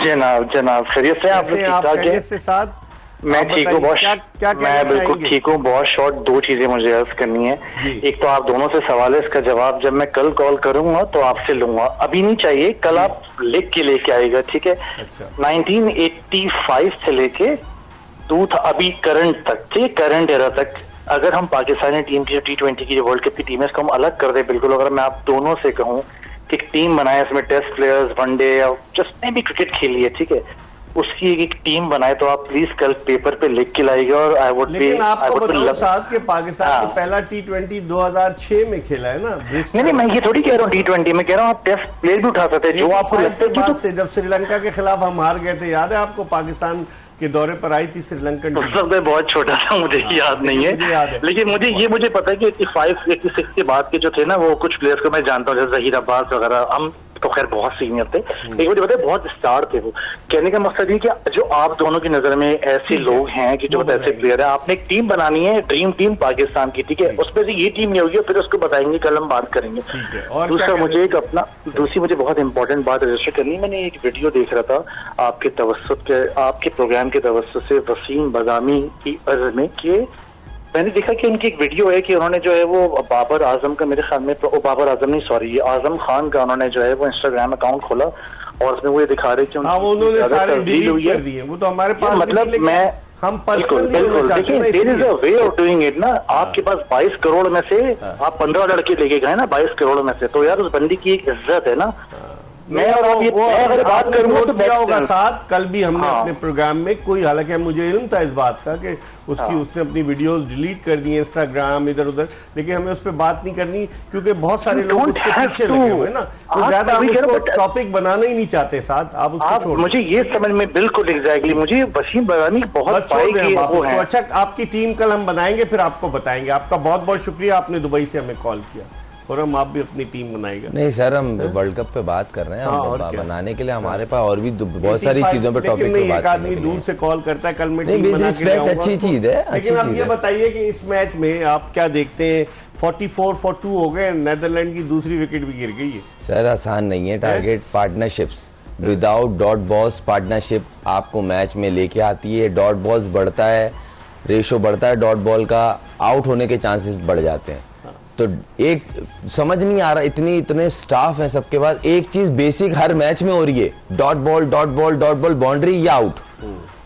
जनाब खैरियत से? आप लोग ठीक ठाक हैं? से साथ मैं ठीक हूँ बहुत, मैं बिल्कुल ठीक हूँ। बहुत शॉर्ट 2 चीजें मुझे अर्ज करनी है। एक तो आप दोनों से सवाल है, इसका जवाब जब मैं कल कॉल करूंगा तो आपसे लूंगा, अभी नहीं चाहिए, कल आप लिख के लेके आएगा, ठीक है? 1985 से लेके अभी करंट तक, ठीक है, करंट एरा तक, अगर हम पाकिस्तानी टीम की जो T20 की जो वर्ल्ड कप की टीम है इसको हम अलग कर दे बिल्कुल, अगर मैं आप दोनों से कहूँ कि टीम बनाए, इसमें टेस्ट प्लेयर्स, वनडे या जिसने भी क्रिकेट खेली है, ठीक है, उसकी एक टीम बनाए, तो आप प्लीज कल पेपर पे लिख के लाइएगा। और आई वुड बी, आपको बताऊं साथ के पाकिस्तान को पहला T20 2006 में खेला है ना। नहीं मैं ये थोड़ी कह रहा हूँ T20 में, कह रहा हूँ आप टेस्ट प्लेयर भी उठा सकते हैं जो आपको लगता है। से जब श्रीलंका के खिलाफ हम हार गए थे, याद है आपको, पाकिस्तान के दौरे पर आई थी श्रीलंकन उस वक्त मैं बहुत छोटा था, मुझे याद नहीं मुझे याद है। है, लेकिन मुझे पता है कि 85 86 के बाद के जो थे ना, वो कुछ प्लेयर्स को मैं जानता हूँ, जैसे जहीर अब्बास वगैरह, हम तो खैर बहुत सीनियर थे, लेकिन मुझे पता है बहुत स्टार थे वो। कहने का मकसद ये कि जो आप दोनों की नजर में ऐसे लोग हैं कि जो ऐसे प्लेयर है, आपने एक टीम बनानी है, ड्रीम टीम पाकिस्तान की, ठीक है, उसमें से ये टीम नहीं होगी, फिर उसको बताएंगे, कल हम बात करेंगे। दूसरा मुझे एक अपना दूसरी मुझे बहुत इंपॉर्टेंट बात रजिस्टर करनी, मैंने एक वीडियो देख रहा था आपके प्रोग्राम के तवस्सुत से वसीम बदामी की अर्ज में, कि मैंने देखा कि उनकी एक वीडियो है कि उन्होंने जो है वो बाबर आजम का, मेरे ख्याल में बाबर आजम नहीं, सॉरी, आजम खान का उन्होंने जो है वो इंस्टाग्राम अकाउंट खोला और उसमें वो ये दिखा रहे कि उन्होंने सारे डिलीट कर दिए, वो तो हमारे पास, मतलब मैं हम बिल्कुल देखिए, there is a way of doing it ना। आपके पास 22 करोड़ में से आप 15 लड़के लेके गए ना, 22 करोड़ में से, तो यार उस बंदी की एक इज्जत है ना। मैं अगर बात करूंगा तो क्या होगा साथ, कल भी हमने हाँ। अपने प्रोग्राम में, कोई हालांकि मुझे इल्म था इस बात का कि उसने अपनी वीडियोस डिलीट कर दी इंस्टाग्राम इधर उधर, लेकिन हमें उस पर बात नहीं करनी क्योंकि बहुत सारे लोग उसके पीछे लगे हुए हैं ना, तो ज्यादा हम उसको टॉपिक बनाना ही नहीं चाहते साथ। आप उसको छोड़, मुझे ये समझ में बिल्कुल एग्जैक्टली, मुझे वसीम बदामी बहुत अच्छा, आपकी टीम कल हम बनाएंगे, फिर आपको बताएंगे। आपका बहुत बहुत शुक्रिया, आपने दुबई से हमें कॉल किया, और हम आप भी अपनी टीम बनाएगा। नहीं सर, हम वर्ल्ड कप पे बात कर रहे हैं, हम बनाने के लिए हमारे पास और भी बहुत सारी चीजों पे टॉपिक पे बात करने के लिए। दूर से कॉल करता है, कल मैं टीम बना के लाऊंगा, अच्छी चीज है। लेकिन आप ये बताइए कि इस मैच में आप क्या देखते हैं? 44 for 2 हो गए, नेदरलैंड की दूसरी विकेट भी गिर गई है। सर आसान नहीं है, target partnerships without dot balls partnership आपको मैच में लेके आती है। डॉट बॉल्स बढ़ता है, रेशो बढ़ता है डॉट बॉल का, आउट होने के चांसेस बढ़ जाते हैं। तो एक समझ नहीं आ रहा, इतने स्टाफ है सबके पास, एक चीज बेसिक हर मैच में हो रही है, dot ball dot ball dot ball, boundary या आउट।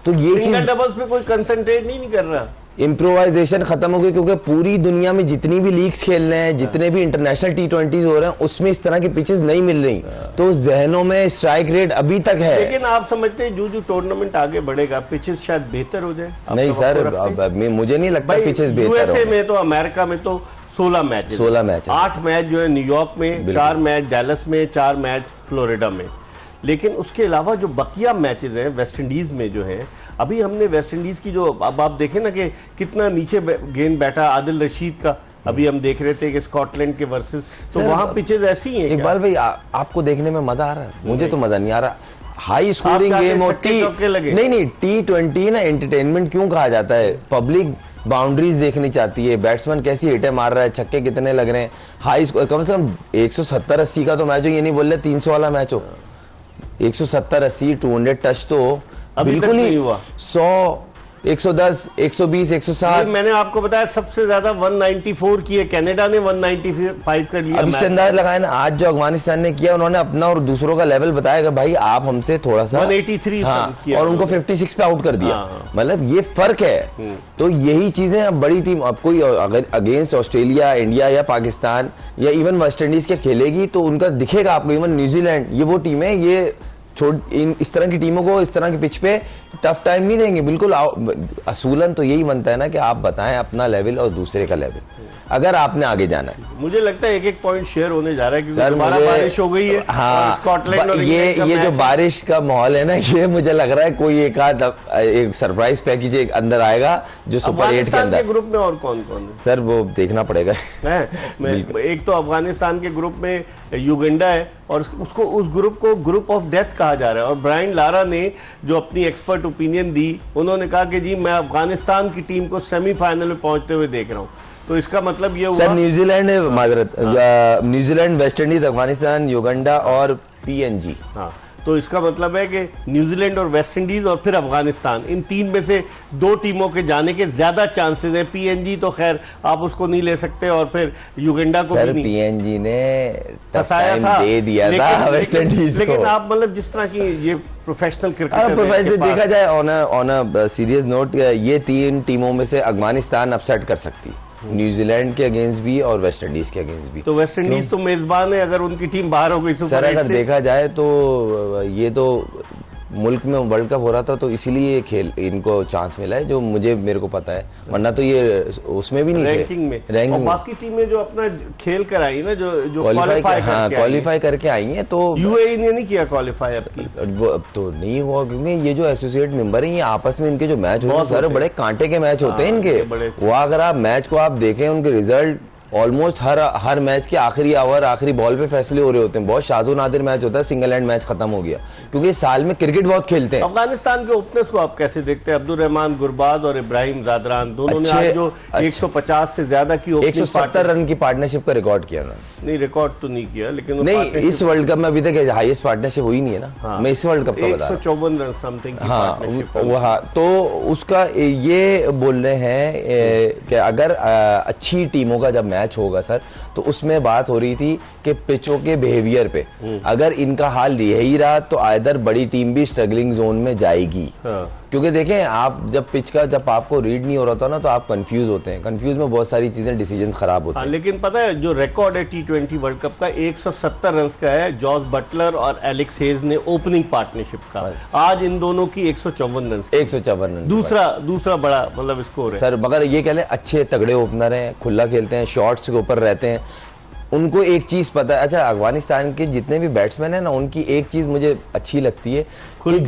तो ये चीज डबल्स पे कोई कंसंट्रेट नहीं कर रहा, इम्प्रोवाइजेशन खत्म हो गई, क्योंकि पूरी दुनिया में जितनी भी लीग्स खेल रहे हैं, जितने भी इंटरनेशनल T20 हो रहे हैं, उसमें इस तरह की पिचेस नहीं मिल रही, तो जहनों में स्ट्राइक रेट अभी तक है। लेकिन आप समझते हैं जो टूर्नामेंट आगे बढ़ेगा पिचेस शायद बेहतर हो जाए? नहीं सर, मुझे नहीं लगता पिचेस बेहतर हो। यूएसए में तो, अमेरिका में तो 16 मैच, 8 मैच जो है न्यूयॉर्क में, 4 मैच डैलस में, 4 मैच फ्लोरिडा में। लेकिन उसके अलावा जो बकिया मैचेस हैं वेस्ट इंडीज में जो है, अभी हमने वेस्ट इंडीज की जो, अब आप देखें ना कि कितना नीचे गेंद बैठा आदिल रशीद का, अभी हम देख रहे थे कि स्कॉटलैंड के वर्सेस, तो वहां पिचेस ऐसी हैं। इकबाल भाई आपको देखने में मजा आ रहा है, मुझे तो मजा नहीं आ रहा। हाई स्कोरिंग गेम होती नहीं, T20 ना एंटरटेनमेंट क्यों कहा जाता है? पब्लिक बाउंड्रीज देखनी चाहती है, बैट्समैन कैसी हिटें मार रहा है, छक्के कितने लग रहे हैं, हाई स्कोर, कम से कम 170-80 का तो मैच हो, ये नहीं बोल रहे 300 वाला मैच हो। 170-80 200 टच तो बिल्कुल ही हुआ। 100 110 120 160 मैंने आपको बताया सबसे ज्यादा 194 की है, कनाडा ने 195 कर लिया। अब इससे अंदाज लगाए ना, आज जो अफगानिस्तान ने किया, उन्होंने अपना और दूसरों का लेवल बताया भाई आप हमसे थोड़ा सा 183 किया, और उनको 56 पे आउट कर दिया। मतलब ये फर्क है। तो यही चीजें अब बड़ी टीम, अब कोई अगर अगेंस्ट ऑस्ट्रेलिया, इंडिया या पाकिस्तान या इवन वेस्ट इंडीज के खेलेगी तो उनका दिखेगा आपको। इवन न्यूजीलैंड, ये वो टीम है, ये इस तरह की टीमों को इस तरह की पिच पे टफ टाइम नहीं देंगे। बिल्कुल असूलन तो यही बनता है ना कि आप बताएं अपना लेवल और दूसरे का लेवल, अगर आपने आगे जाना है। मुझे लगता है एक पॉइंट शेयर होने जा रहा है क्योंकि दोबारा बारिश हो गई है। हाँ, स्कॉटलैंड और ये जो बारिश का माहौल है ना, ये मुझे लग रहा है कोई एक सरप्राइज पैकेज अंदर आएगा जो सुपर 8 के अंदर। ग्रुप में और कौन कौन है सर, वो देखना पड़ेगा। एक तो अफगानिस्तान के ग्रुप में युगांडा है, और उसको उस ग्रुप को ग्रुप ऑफ डेथ कहा जा रहा है। और ब्रायन लारा ने जो अपनी एक्सपर्ट ओपिनियन दी, उन्होंने कहा कि जी मैं अफगानिस्तान की टीम को सेमीफाइनल में पहुंचते हुए देख रहा हूं। तो इसका मतलब ये हुआ sir, New Zealand New Zealand, West Indies, Afghanistan, Uganda और PNG। हाँ, तो इसका मतलब है कि न्यूजीलैंड और वेस्ट इंडीज और फिर अफगानिस्तान, इन 3 में से 2 टीमों के जाने के ज्यादा चांसेस हैं। PNG तो खैर आप उसको नहीं ले सकते, और फिर युगांडा को सर, भी नहीं। PNG ने फंसाया था, दे दिया था वेस्ट इंडीज को। लेकिन आप मतलब जिस तरह की ये प्रोफेशनल क्रिकेट देखा जाए ऑन अ सीरियस नोट, ये 3 टीमों में से अफगानिस्तान अपसेट कर सकती है, न्यूजीलैंड के अगेंस्ट भी और वेस्ट इंडीज के अगेंस्ट भी। तो वेस्ट इंडीज तो मेजबान है, अगर उनकी टीम बाहर हो गई तो सर अगर देखा जाए तो ये तो मुल्क में वर्ल्ड कप हो रहा था तो इसीलिए ये खेल इनको चांस मिला है, जो मेरे को पता है, वरना तो ये उसमें भी नहीं रैंकिंग में। और बाकी टीमें जो अपना खेल कर आई ना, जो क्वालिफाई करके आई हैं, तो यूएई ने नहीं किया क्वालिफाई अब तो नहीं हुआ, क्योंकि ये जो एसोसिएट मेंबर है, ये आपस में इनके जो मैच होते हैं सर, बड़े कांटे के मैच होते हैं इनके। वो अगर आप मैच को आप देखें, उनके रिजल्ट ऑलमोस्ट हर मैच के आखिरी ओवर, आखिरी बॉल पे फैसले हो रहे होते हैं। बहुत शादो नादिर मैच होता है सिंगल हैंड मैच खत्म हो गया, क्योंकि साल में क्रिकेट बहुत खेलते हैं। अफगानिस्तान के ओपनर्स को आप कैसे देखते हैं? अब्दुल रहमान गुरबाज और इब्राहिम जादरान दोनों ने आज जो 150 से ज्यादा की 170 रन की पार्टनरशिप का रिकॉर्ड किया ना। नहीं, रिकॉर्ड तो नहीं किया, लेकिन नहीं, इस वर्ल्ड कप में अभी तक हाईएस्ट पार्टनरशिप हुई नहीं है ना। हाँ, मैं इस वर्ल्ड कप का बता रहा हूं, 154 रन समथिंग। हाँ, तो उसका ये बोल रहे हैं कि अगर अच्छी टीमों का जब मैच होगा सर, तो उसमें बात हो रही थी कि पिचों के बिहेवियर पे अगर इनका हाल यही रहा तो आइदर बड़ी टीम भी स्ट्रगलिंग जोन में जाएगी। हाँ। क्योंकि देखें, आप जब आपको रीड नहीं हो रहा था ना, तो आप कंफ्यूज होते हैं, कंफ्यूज में बहुत सारी चीजें, डिसीजन खराब होते हैं। लेकिन पता है जो रिकॉर्ड है T20 वर्ल्ड कप का 170 रन का है, जॉस बटलर और एलेक्स हेज ने ओपनिंग पार्टनरशिप का। आज इन दोनों की 154 रन, 154 रन दूसरा बड़ा मतलब स्कोर है सर। मगर ये कह लें, अच्छे तगड़े ओपनर हैं, खुला खेलते हैं, शॉट्स के ऊपर रहते हैं, उनको एक चीज पता है। अच्छा, अफगानिस्तान के जितने भी बैट्समैन है ना, उनकी एक चीज मुझे अच्छी लगती है कि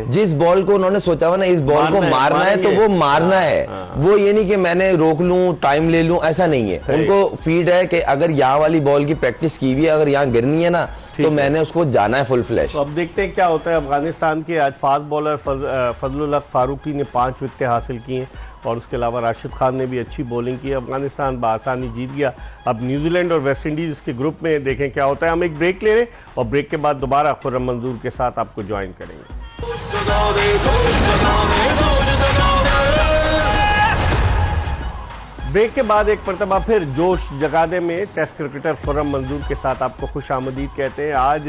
जिस बॉल को उन्होंने सोचा हुआ ना, इस बॉल को मारना है, तो वो मारना है। वो ये नहीं कि मैंने रोक लूं, टाइम ले लूं, ऐसा नहीं है। उनको फीड है कि अगर यहाँ वाली बॉल की प्रैक्टिस की हुई है, अगर यहाँ गिरनी है ना, तो मैंने उसको जाना है फुल फ्लैश। तो अब देखते हैं क्या होता है। अफगानिस्तान के आज फास्ट बॉलर फजलुल हक फारूकी ने 5 विकेटें हासिल की हैं, और उसके अलावा राशिद खान ने भी अच्छी बॉलिंग की। अफगानिस्तान बासानी जीत गया। अब न्यूजीलैंड और वेस्ट इंडीज इसके ग्रुप में, देखें क्या होता है। हम एक ब्रेक ले रहे हैं और ब्रेक के बाद दोबारा खुर्रम मंजूर के साथ आपको ज्वाइन करेंगे। ब्रेक के बाद एक मरतबा फिर जोश जगा दे में टेस्ट क्रिकेटर खुर्रम मंजूर के साथ आपको खुश आमदीद कहते हैं। आज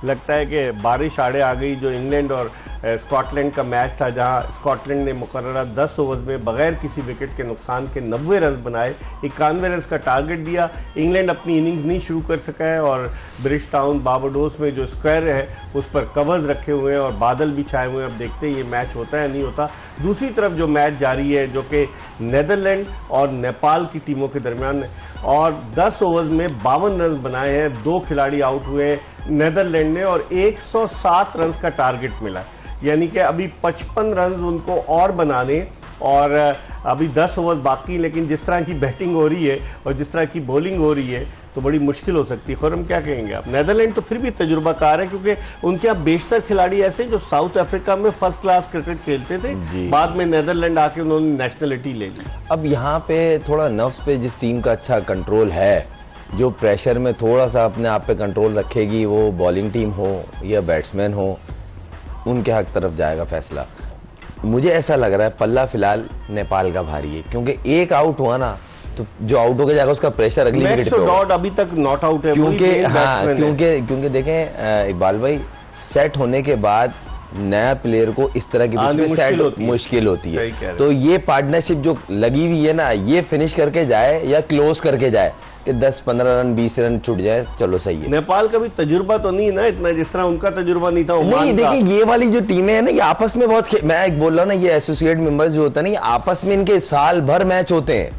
लगता है कि बारिश आड़े आ गई। जो इंग्लैंड और स्कॉटलैंड का मैच था, जहां स्कॉटलैंड ने मुकर्ररा 10 ओवर में बगैर किसी विकेट के नुकसान के 90 रन बनाए, 91 रन का टारगेट दिया। इंग्लैंड अपनी इनिंग्स नहीं शुरू कर सका है, और ब्रिटिश टाउन बारबाडोस में जो स्क्वायर है उस पर कवर्स रखे हुए हैं और बादल भी छाए हुए हैं। अब देखते हैं ये मैच होता है नहीं होता। दूसरी तरफ जो मैच जारी है, जो कि नीदरलैंड और नेपाल की टीमों के दरमियान, और 10 ओवर में 52 रन बनाए हैं। 2 खिलाड़ी आउट हुए हैं नीदरलैंड ने, और 107 रन का टारगेट मिला है। यानी कि अभी 55 रन उनको और बनाने, और अभी 10 ओवर बाकी। लेकिन जिस तरह की बैटिंग हो रही है और जिस तरह की बॉलिंग हो रही है, तो बड़ी मुश्किल हो सकती है। खुर्रम, क्या कहेंगे आप? नीदरलैंड तो फिर भी तजुर्बाकार है, क्योंकि उनके यहाँ बेशतर खिलाड़ी ऐसे जो साउथ अफ्रीका में फर्स्ट क्लास क्रिकेट खेलते थे, बाद में नीदरलैंड आके उन्होंने नेशनलिटी ले ली। अब यहाँ पे थोड़ा नर्व्स पे जिस टीम का अच्छा कंट्रोल है, जो प्रेशर में थोड़ा सा अपने आप पे कंट्रोल रखेगी, वो बॉलिंग टीम हो या बैट्समैन हो, उनके हक तरफ जाएगा फैसला। मुझे ऐसा लग रहा है पल्ला फिलहाल नेपाल का भारी है, क्योंकि एक आउट हुआ ना, तो जो आउट होकर जाएगा उसका प्रेशर अगली विकेट पे होगा। अभी तक नॉट आउट है, क्योंकि देखें इकबाल भाई, सेट होने के बाद नया प्लेयर को इस तरह की मुश्किल होती है। तो ये पार्टनरशिप जो लगी हुई है ना, ये फिनिश करके जाए या क्लोज करके जाए कि 10-15 रन 20 रन छूट जाए, चलो सही है। नेपाल का भी तजुर्बा तो नहीं ना इतना, जिस तरह उनका तजुर्बा नहीं था। नहीं, देखिए ये वाली जो टीमें है ना, ये आपस में बहुत, मैं एक बोल रहा हूँ ना, ये एसोसिएट मेंबर्स जो होता है ना, ये आपस में इनके साल भर मैच होते हैं,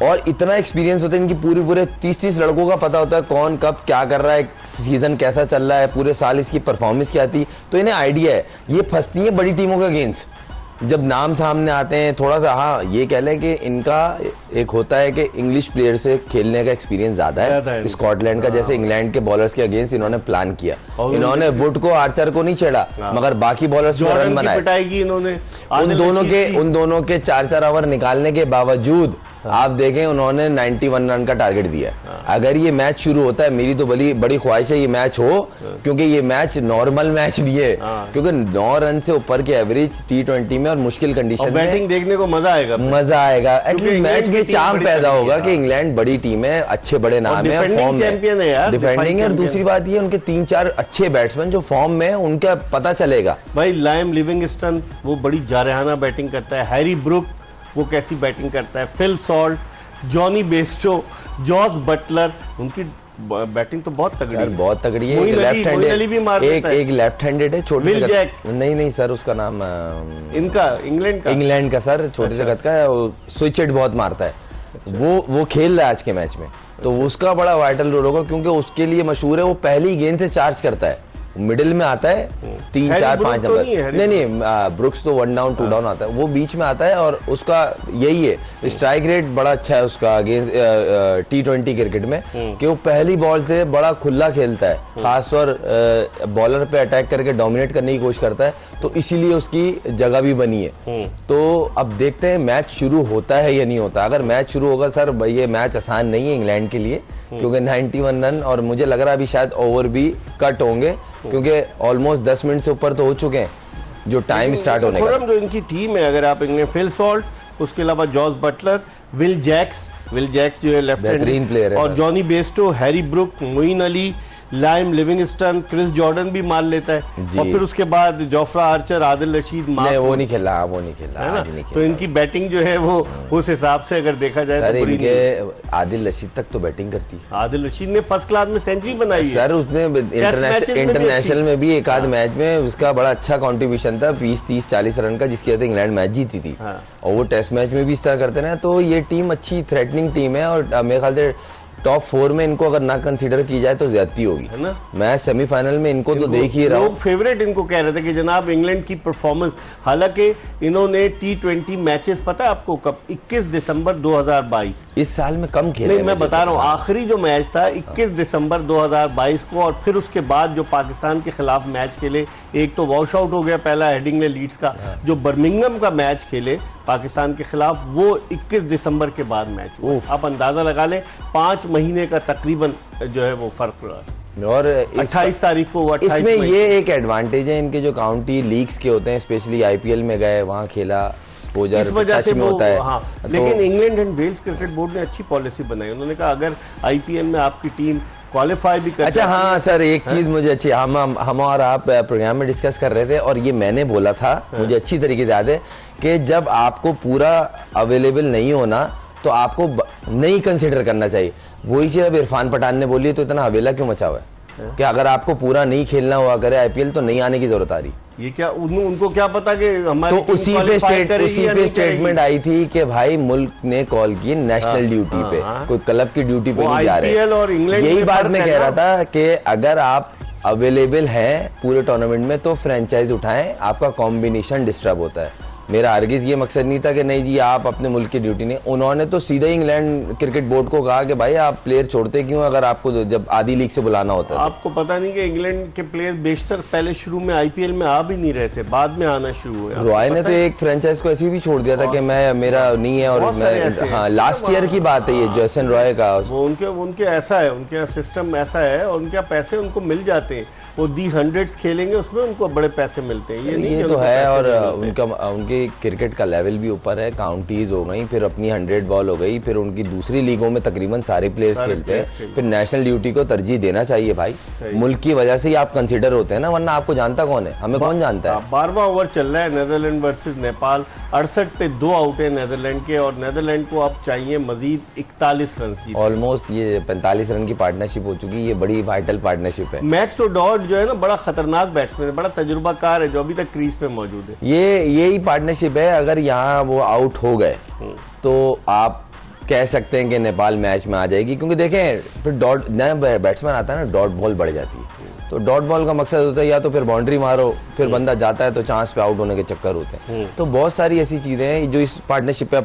और इतना एक्सपीरियंस होता है इनकी, पूरे 30 लड़कों का पता होता है कौन कब क्या कर रहा है, सीजन कैसा चल रहा है, पूरे साल इसकी परफॉर्मेंस क्या थी, तो इन्हें आइडिया है। ये फंसती है बड़ी टीमों के अगेंस्ट जब नाम सामने आते हैं थोड़ा सा। हाँ, ये कह लें कि इनका एक होता है कि इंग्लिश प्लेयर से खेलने का एक्सपीरियंस ज्यादा है स्कॉटलैंड का। जैसे इंग्लैंड के बॉलर्स के अगेंस्ट इन्होंने प्लान किया, इन्होंने वुड को, आर्चर को नहीं छेड़ा, मगर बाकी बॉलर्स को रन बनाए। उन दोनों के 4 ओवर निकालने के बावजूद आप देखें उन्होंने 91 रन का टारगेट दिया। अगर ये मैच शुरू होता है, मेरी तो बड़ी ख्वाहिश है ये मैच हो, क्योंकि ये मैच नॉर्मल मैच नहीं है, क्योंकि 9 रन से ऊपर के एवरेज T20 में और मुश्किल कंडीशन में बैटिंग देखने को मजा आएगा। एटलीस्ट मैच में चार्म पैदा होगा कि इंग्लैंड बड़ी टीम है, अच्छे बड़े नाम है, फॉर्म चैंपियन है यार, डिफेंडिंग है। और दूसरी बात ये, उनके 3-4 अच्छे बैट्समैन जो फॉर्म में, उनका पता चलेगा। भाई लाइम लिविंगस्टन वो बड़ी जारहाना बैटिंग करता है, हैरी ब्रुक वो कैसी बैटिंग करता है, Phil Salt, Jonny Bairstow, Jos Buttler, उनकी बैटिंग तो बहुत तगड़ी सर है। बहुत तगड़ी है। मोइन लेफ्ट अली भी मार हैंडेड, देता है। एक लेफ्ट हैंडेड है छोटे विल से जैक। नहीं सर, उसका नाम इनका इंग्लैंड का सर, छोटे से कद का है, स्विच हिट बहुत मारता है। वो खेल रहा है आज के मैच में, तो उसका बड़ा वाइटल रोल होगा, क्योंकि उसके लिए मशहूर है वो पहली गेंद से चार्ज करता है, मिडिल में आता है 3 4 5 नंबर। नहीं, ब्रुक्स तो 1 डाउन 2 डाउन आता है, वो बीच में आता है, और उसका यही है स्ट्राइक रेट बड़ा अच्छा है उसका अगेंस्ट T20 क्रिकेट में, कि वो पहली बॉल से बड़ा खुला खेलता है, खासतौर बॉलर पे अटैक करके डोमिनेट करने की कोशिश करता है, तो इसीलिए उसकी जगह भी बनी है। तो अब देखते हैं मैच शुरू होता है या नहीं होता। अगर मैच शुरू होगा सर, भाई ये मैच आसान नहीं है इंग्लैंड के लिए, क्योंकि 91 रन, और मुझे लग रहा है अभी शायद ओवर भी कट होंगे, क्योंकि ऑलमोस्ट 10 मिनट से ऊपर तो हो चुके हैं जो टाइम स्टार्ट होने का। जो इनकी टीम है, अगर आप इंग्लैंड, फिल सॉल्ट, उसके अलावा जॉस बटलर, विल जैक्स जो है लेफ्ट बेहतरीन प्लेयर है, और Jonny Bairstow, Harry Brook, Moeen Ali, Liam Livingstone, Chris Jordan भी मार लेता है, और फिर उसके बाद जोफ्रा आर्चर, आदिल रशीद, वो नहीं खेला है ना। तो इनकी बैटिंग जो है वो उस हिसाब से अगर देखा जाए तो बुरी नहीं है। आदिल रशीद तक तो बैटिंग करती है। आदिल रशीद ने फर्स्ट क्लास में सेंचुरी बनाई है सर, उसने इंटरनेशनल में भी एक आध मैच में उसका बड़ा अच्छा कंट्रीब्यूशन था, 20 30 40 रन का, जिसकी वजह से इंग्लैंड मैच जीती थी। और वो टेस्ट मैच में भी इस तरह करते रहे, तो ये टीम अच्छी थ्रेटनिंग टीम है, और मेरे ख्याल से टॉप 4 में इनको अगर ना कंसीडर की जाए तो ज्यादती होगी, है ना। मैं सेमीफाइनल में इनको तो देख ही रहा हूं। लोग फेवरेट इनको कह रहे थे कि जनाब इंग्लैंड की परफॉर्मेंस, हालांकि इन्होंने T20 मैचेस, पता है आपको कब, 21 दिसंबर 2022, इस साल में कम खेले। नहीं, मैं बता रहा हूँ, आखिरी जो मैच था 21 दिसंबर 2022 को, और फिर उसके बाद जो पाकिस्तान के खिलाफ मैच खेले, एक तो वॉश आउट हो गया पहला हेडिंग्ले लीड्स का, जो बर्मिंघम का मैच खेले पाकिस्तान के खिलाफ, वो 21 दिसंबर के बाद मैच हुआ। आप अंदाजा लगा लें, 5 महीने का तकरीबन जो है वो फर्क रहा। और 28 तारीख को, इसमें ये एक एडवांटेज है इनके, जो काउंटी लीग्स के होते हैं, स्पेशली IPL में गए, वहाँ खेला, इस वजह से वो, होता है। हाँ, लेकिन England and Wales cricket board ने अच्छी पॉलिसी बनाई। उन्होंने कहा अगर IPL में आपकी टीम क्वालिफाई भी कर, अच्छा हाँ सर, एक चीज मुझे अच्छी, हम और आप प्रोग्राम में डिस्कस कर रहे थे, और ये मैंने बोला था, मुझे अच्छी तरीके से याद है, कि जब आपको पूरा अवेलेबल नहीं होना तो आपको नहीं कंसिडर करना चाहिए। वही चीज अब इरफान पठान ने बोली, तो इतना हवेला क्यों मचा हुआ है कि अगर आपको पूरा नहीं खेलना हुआ करे IPL तो नहीं आने की जरूरत आ रही। ये क्या उनको क्या पता कि हमारी तो उसी पे स्टेटमेंट आई थी कि भाई मुल्क ने कॉल की नेशनल ड्यूटी पे, कोई क्लब की ड्यूटी पे नहीं जा रहे। यही बात मैं कह रहा था कि अगर आप अवेलेबल हैं पूरे टूर्नामेंट में तो फ्रेंचाइज उठाएं, आपका कॉम्बिनेशन डिस्टर्ब होता है। मेरा हरगिज ये मकसद नहीं था कि नहीं जी आप अपने मुल्क की ड्यूटी नहीं, उन्होंने तो सीधे इंग्लैंड क्रिकेट बोर्ड को कहा कि भाई आप प्लेयर छोड़ते क्यों अगर आपको जब आधी लीग से बुलाना होता है। आपको पता नहीं कि इंग्लैंड के प्लेयर बेशतर पहले शुरू में IPL में आ भी नहीं रहे थे, बाद में आना शुरू हुए। रॉय ने तो एक फ्रेंचाइज को ऐसे भी छोड़ दिया था कि मैं, मेरा नहीं है, और मैं, हाँ लास्ट ईयर की बात है ये, जैसन रॉय का, वो उनके ऐसा है, उनके सिस्टम ऐसा है, और उनके पैसे उनको मिल जाते हैं, वो दी 100s खेलेंगे उसमें उनको बड़े पैसे मिलते हैं। ये तो है, और उनके क्रिकेट का लेवल भी ऊपर है, काउंटीज हो गई, फिर अपनी 100 बॉल हो गई, फिर उनकी दूसरी लीगों में तकरीबन सारे प्लेयर्स खेलते हैं, फिर नेशनल ड्यूटी को तरजीह देना चाहिए भाई, मुल्क की वजह से ही आप कंसीडर होते हैं ना, वरना आपको जानता कौन है, हमें कौन जानता है। 12वां ओवर चल रहा है, नेदरलैंड वर्सेस नेपाल, 68 पे 2 आउट है नेदरलैंड के, और नेदरलैंड को अब चाहिए मजीद 41 रन की। ऑलमोस्ट ये 45 रन की पार्टनरशिप हो चुकी है, ये बड़ी वाइटल पार्टनरशिप है। मैक्स तो डॉट जो है ना, बड़ा खतरनाक बैट्समैन है, बड़ा तजुर्बाकार है, जो अभी तक क्रीज पे मौजूद है। यही पार्टनरशिप है, अगर यहाँ वो आउट हो गए तो आप कह सकते हैं कि नेपाल मैच में आ जाएगी, क्योंकि देखें फिर डॉट नया बैट्समैन आता है ना, डॉट बॉल बढ़ जाती है, तो डॉट बॉल का मकसद होता है या तो फिर बाउंड्री मारो, फिर बंदा जाता है तो चांस पे आउट होने के चक्कर होते हैं। तो बहुत सारी ऐसी चीजें हैं जो इस पार्टनरशिप पे